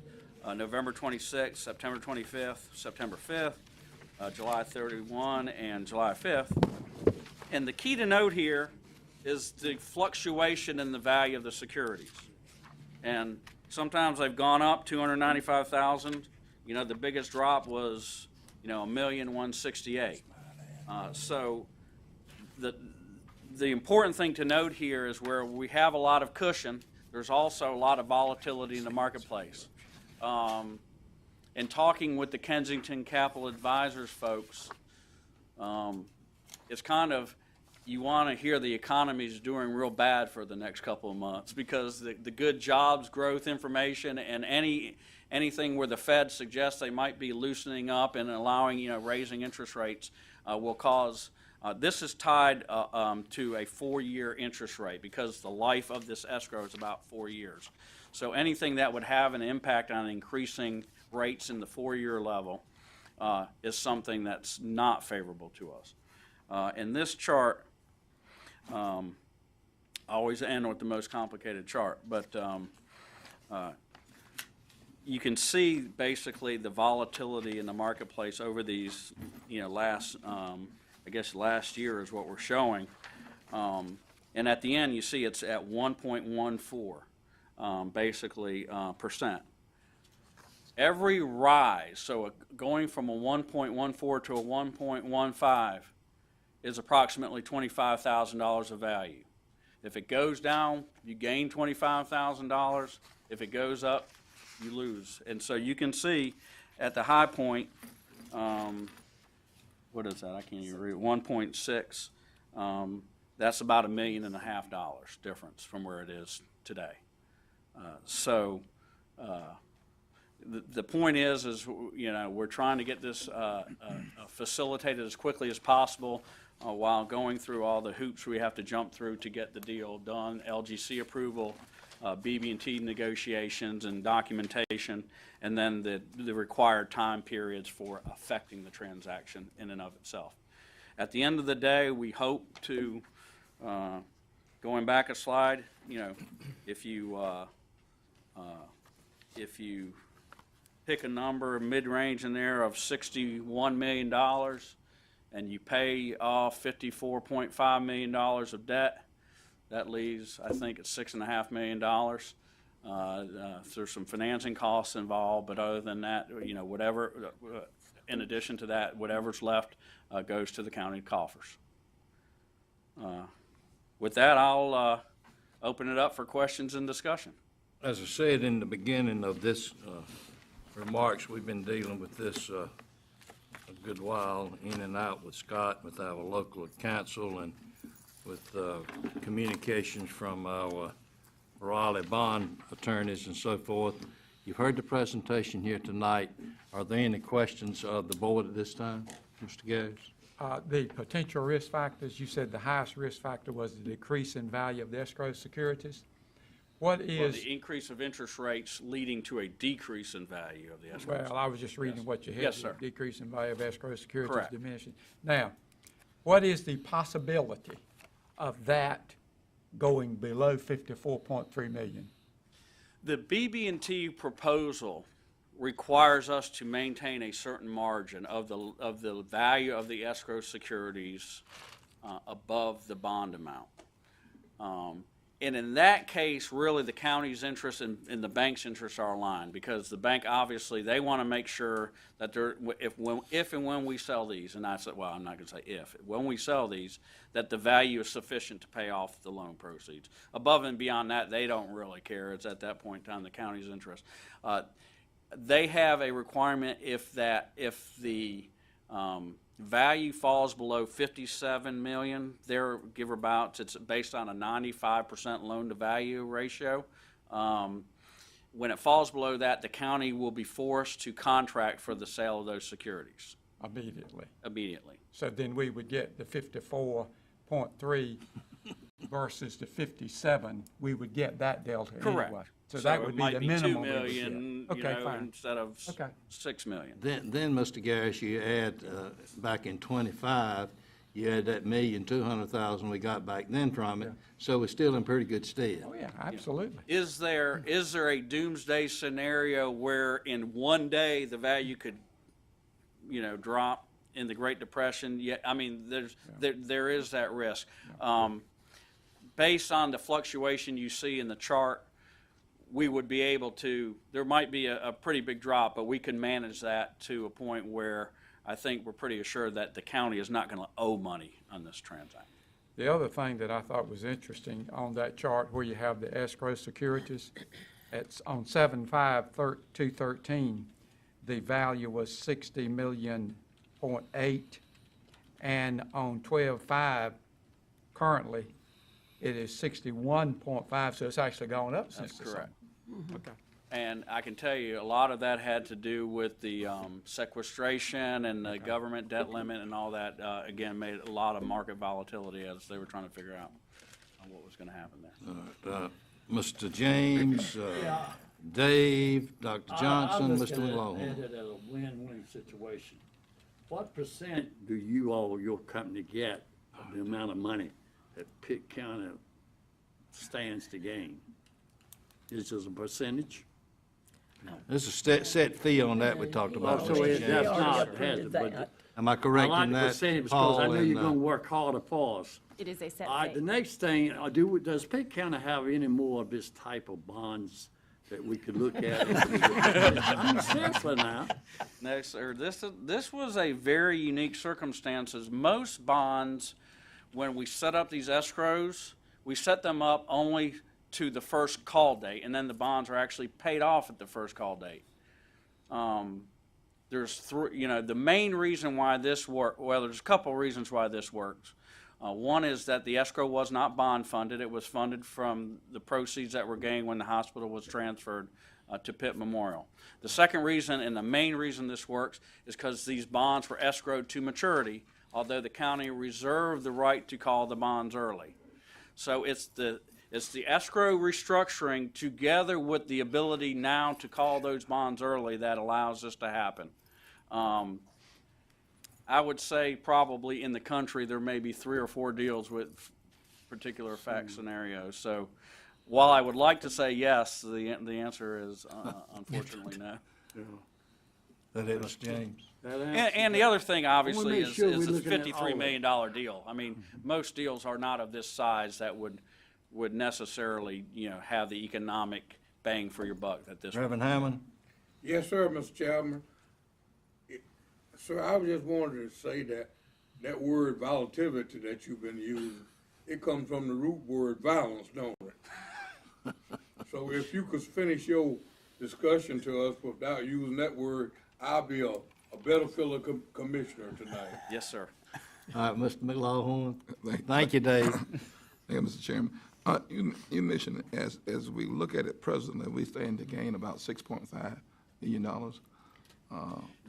November 26th, September 25th, September 5th, July 31, and July 5th. And the key to note here is the fluctuation in the value of the securities. And sometimes they've gone up 295,000. You know, the biggest drop was, $1,168,000. So the important thing to note here is where we have a lot of cushion, there's also a lot of volatility in the marketplace. In talking with the Kensington Capital Advisors folks, it's kind of, you want to hear the economy is doing real bad for the next couple of months, because the good jobs growth information and anything where the Fed suggests they might be loosening up and allowing, raising interest rates will cause, this is tied to a 4-year interest rate, because the life of this escrow is about 4 years. So anything that would have an impact on increasing rates in the 4-year level is something that's not favorable to us. In this chart, I always end with the most complicated chart, but you can see basically the volatility in the marketplace over these, last year is what we're showing. And at the end, you see it's at 1.14, percent. Every rise, so going from a 1.14 to a 1.15 is approximately $25,000 of value. If it goes down, you gain $25,000. If it goes up, you lose. And so you can see at the high point, what is that? I can't even read it. 1.6. That's about $1.5 million difference from where it is today. The point is, we're trying to get this facilitated as quickly as possible while going through all the hoops we have to jump through to get the deal done, LGC approval, BB&T negotiations and documentation, and then the required time periods for affecting the transaction in and of itself. At the end of the day, we hope to, going back a slide, if you pick a number mid-range in there of $61 million and you pay off $54.5 million of debt, that leaves, I think it's $6.5 million. There's some financing costs involved, but other than that, whatever, in addition to that, whatever's left goes to the county coffers. With that, I'll open it up for questions and discussion. As I said in the beginning of this remarks, we've been dealing with this a good while, in and out with Scott, with our local counsel, and with communications from our Raleigh bond attorneys and so forth. You've heard the presentation here tonight. Are there any questions of the board at this time, Mr. Garris? The potential risk factors, you said the highest risk factor was the decrease in value of the escrow securities. What is the increase of interest rates leading to a decrease in value of the escrow? Well, I was just reading what you had. Yes, sir. Decrease in value of escrow securities Correct. diminishing. Now, what is the possibility of that going below 54.3 million? The BB&T proposal requires us to maintain a certain margin of the value of the escrow securities above the bond amount. And in that case, really the county's interest and the bank's interests are aligned, because the bank, obviously, they want to make sure that if and when we sell these, and I said, well, I'm not going to say if, when we sell these, that the value is sufficient to pay off the loan proceeds. Above and beyond that, they don't really care. It's at that point in time the county's interest. They have a requirement if the value falls below 57 million, they're give or about, it's based on a 95% loan to value ratio. When it falls below that, the county will be forced to contract for the sale of those securities. Immediately. So then we would get the 54.3 versus the 57, we would get that delta anyway. Correct. So that would be the minimum. 2 million, fine. instead of 6 million. Then, Mr. Garris, you add, back in '25, You had that $1,200,000 we got back then from it, so it's still in pretty good stead. Oh, yeah, absolutely. Is there a doomsday scenario where in one day the value could, drop in the Great Depression? Yeah, I mean, there is that risk. Based on the fluctuation you see in the chart, we would be able to, there might be a pretty big drop, but we can manage that to a point where I think we're pretty assured that the county is not going to owe money on this transaction. The other thing that I thought was interesting on that chart where you have the escrow securities, it's on 7/5/213, the value was 60.8, and on 12/5 currently it is 61.5, so it's actually gone up since That's correct. Okay. And I can tell you, a lot of that had to do with the sequestration and the government debt limit and all that, again, made a lot of market volatility as they were trying to figure out what was going to happen there. Mr. James, Dave, Dr. Johnson, Mr. I'm Malone. just gonna add it as a win-win situation. What percent do you all, your company, get of the amount of money that Pitt County stands to gain? Is this a percentage? There's a set fee on that we talked about. So Mr. that's James. not, has it, but Am I correct I in like the that, percentage because Paul? I know you're and, gonna work harder for us. It is a set All right, fee. the next thing, does Pitt County have any more of this type of bonds that we could look at? I'm seriously now. No, sir. This was a very unique circumstances. Most bonds, when we set up these escrows, we set them up only to the first call date, and then the bonds are actually paid off at the first call date. There's the main reason why this there's a couple reasons why this works. One is that the escrow was not bond funded. It was funded from the proceeds that were gained when the hospital was transferred to Pitt Memorial. The second reason, and the main reason this works, is because these bonds were escrowed to maturity, although the county reserved the right to call the bonds early. So it's the escrow restructuring together with the ability now to call those bonds early that allows this to happen. I would say probably in the country there may be 3 or 4 deals with particular fact scenarios. So while I would like to say yes, the answer is unfortunately no. That it, Mr. James. And the other thing, obviously, make is sure it's we're a looking at all $53 of million deal. I mean, most deals are not of this size that would necessarily, have the economic bang for your buck that this. Reverend Hammond? Yes, sir, Mr. Chairman. Sir, I just wanted to say that word volatility that you've been using, it comes from the root word violence, don't it? So if you could finish your discussion to us without using that word, I'll be a better fellow commissioner tonight. Yes, sir. All right, Mr. McLaughlin. Thank you, Dave. Thank you, Mr. Chairman. You mentioned as we look at it presently, we stand to gain about $6.5 million.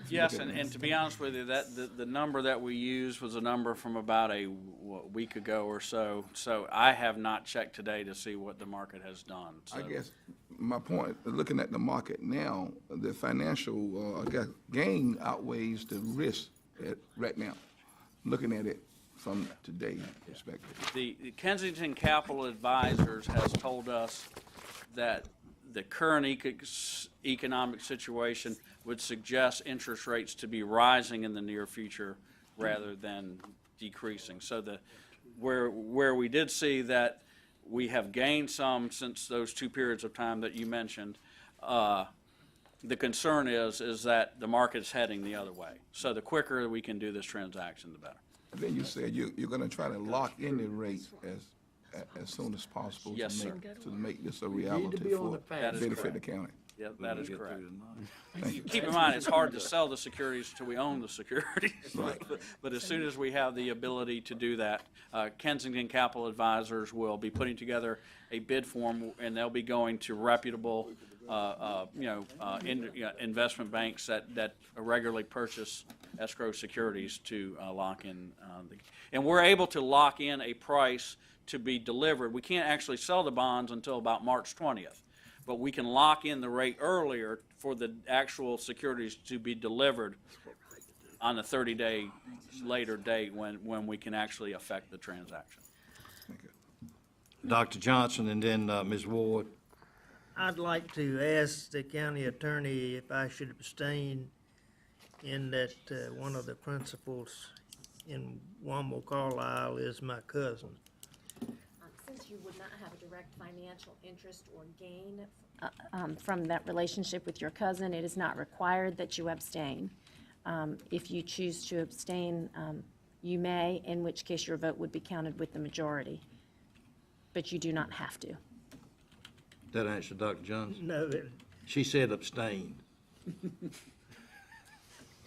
Yes, and to be honest with you, that the number that we used was a number from about a week ago or so. So I have not checked today to see what the market has done. So. I guess my point, looking at the market now, the financial gain outweighs the risk right now, looking at it from today's perspective. The Kensington Capital Advisors has told us that the current economic situation would suggest interest rates to be rising in the near future rather than decreasing. So where we did see that we have gained some since those 2 periods of time that you mentioned, the concern is that the market's heading the other way. So the quicker we can do this transaction, the better. And then you said you're going to try to lock in the rate as soon as possible Yes, to sir. make this a reality for benefit the county. Yeah, that is correct. Thank you. Keep in mind, it's hard to sell the securities until we own the securities. Right. But as soon as we have the ability to do that, Kensington Capital Advisors will be putting together a bid form, and they'll be going to reputable, investment banks that regularly purchase escrow securities to lock in. And we're able to lock in a price to be delivered. We can't actually sell the bonds until about March 20th. But we can lock in the rate earlier for the actual securities to be delivered on the 30-day later date when we can actually affect the transaction. Dr. Johnson and then Ms. Ward. I'd like to ask the county attorney if I should abstain in that one of the principals in Wamble Carlisle is my cousin. Since you would not have a direct financial interest or gain from that relationship with your cousin, it is not required that you abstain. If you choose to abstain, you may, in which case your vote would be counted with the majority. But you do not have to. That answer, Dr. Johnson? No, She said abstain.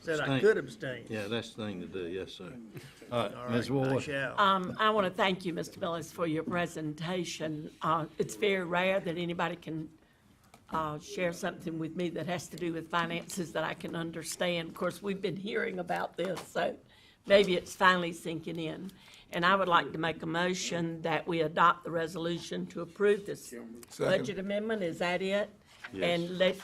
said I could abstain. Yeah, that's the thing to do, yes, sir. All right, All Ms. right, I Ward. shall. I want to thank you, Mr. Billis, for your presentation. It's very rare that anybody can share something with me that has to do with finances that I can understand. Of course, we've been hearing about this, so maybe it's finally sinking in. And I would like to make a motion that we adopt the resolution to approve this budget amendment. Is that it? And let,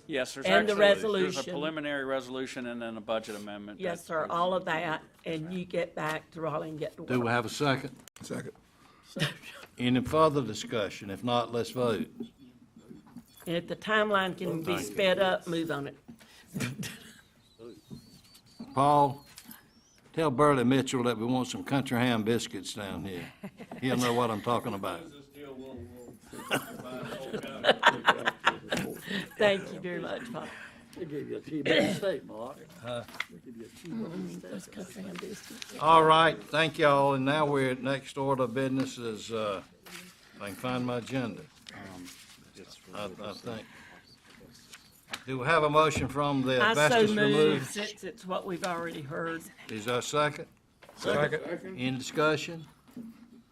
Yes, there's And the actually, there's a resolution. preliminary resolution and then a budget amendment. yes, sir, all of that, and you get back to Raleigh and get to work. Do we have a second? Second. Any further discussion? If not, let's vote. And if the timeline can be sped up, move on it. Paul, tell Burley Mitchell that we want some country ham biscuits down here. He'll know what I'm talking about. Thank you very much, Paul. They give you a T-bone steak, Mark. Huh? They give you a T-bone steak. Those country ham biscuits. All right, thank y'all, and now we're at next order of business is, if I can find my agenda. I think. Do we have a motion from the I so asbestos move, removal? since it's what we've already heard. Is there a second? Second. Any discussion?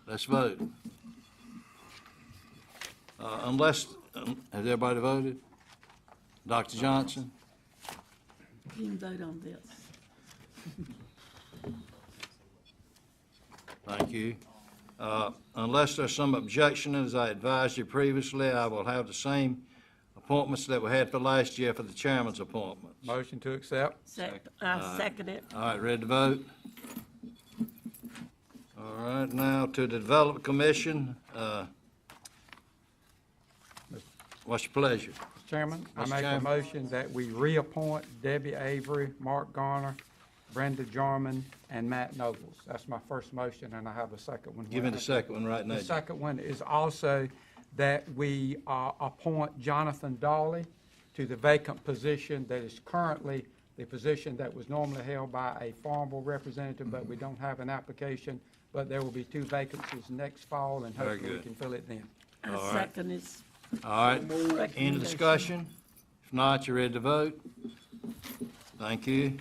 Let's vote. Unless, has everybody voted? Dr. Johnson? You can vote on this. Thank you. Unless there's some objection, as I advised you previously, I will have the same appointments that we had for last year for the chairman's appointments. Motion to accept? I second it. All right, ready to vote? All right, now to the Development Commission. What's your pleasure? Mr. Chairman, I Mr. make a Chairman. motion that we reappoint Debbie Avery, Mark Garner, Brenda Jarman, and Matt Nobles. That's my first motion, and I have a second one. Give me the second one right now. The second one is also that we appoint Jonathan Dawley to the vacant position that is currently the position that was normally held by a farmable representative, but we don't have an application. But there will be 2 vacancies next fall, and Very hopefully we good. can fill it then. All right. Second is All right, any recommendation. discussion? If not, you ready to vote? Thank you.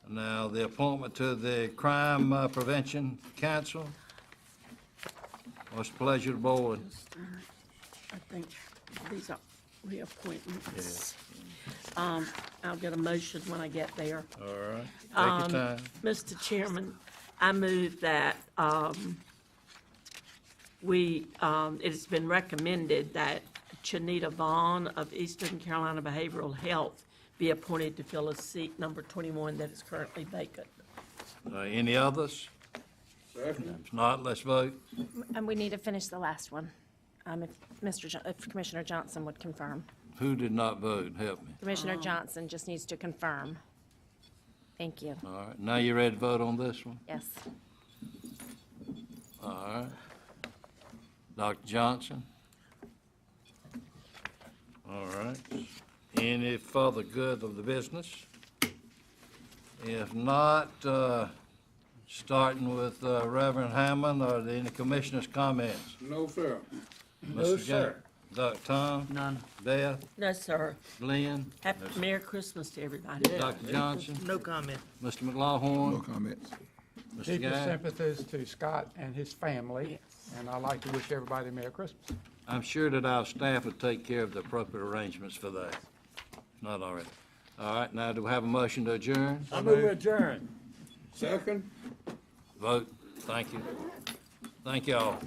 Now, the appointment to the Crime Prevention Council. What's the pleasure of the board? I think these are reappointments. I'll get a motion when I get there. All right, take your time. Mr. Chairman, I move that it has been recommended that Chanita Vaughn of Eastern Carolina Behavioral Health be appointed to fill a seat number 21 that is currently vacant. Any others? Second. If not, let's vote. And we need to finish the last one, if Commissioner Johnson would confirm. Who did not vote? Help me. Commissioner Johnson just needs to confirm. Thank you. All right, now you ready to vote on this one? Yes. All right. Dr. Johnson? All right. Any further good of the business? If not, starting with Reverend Hammond, are there any commissioners' comments? No, sir. Mr. James? Dr. Tom? None. Beth? No, sir. Glenn? Happy Merry Christmas to everybody. Dr. Johnson? No comment. Mr. McLaughlin? No comments. Mr. Deepest Guy? sympathies to Scott and his family, and I'd like to wish everybody a Merry Christmas. I'm sure that our staff would take care of the appropriate arrangements for that. If not already. All right, now do we have a motion to adjourn? I move adjourn. Second. Vote. Thank you. Thank you all.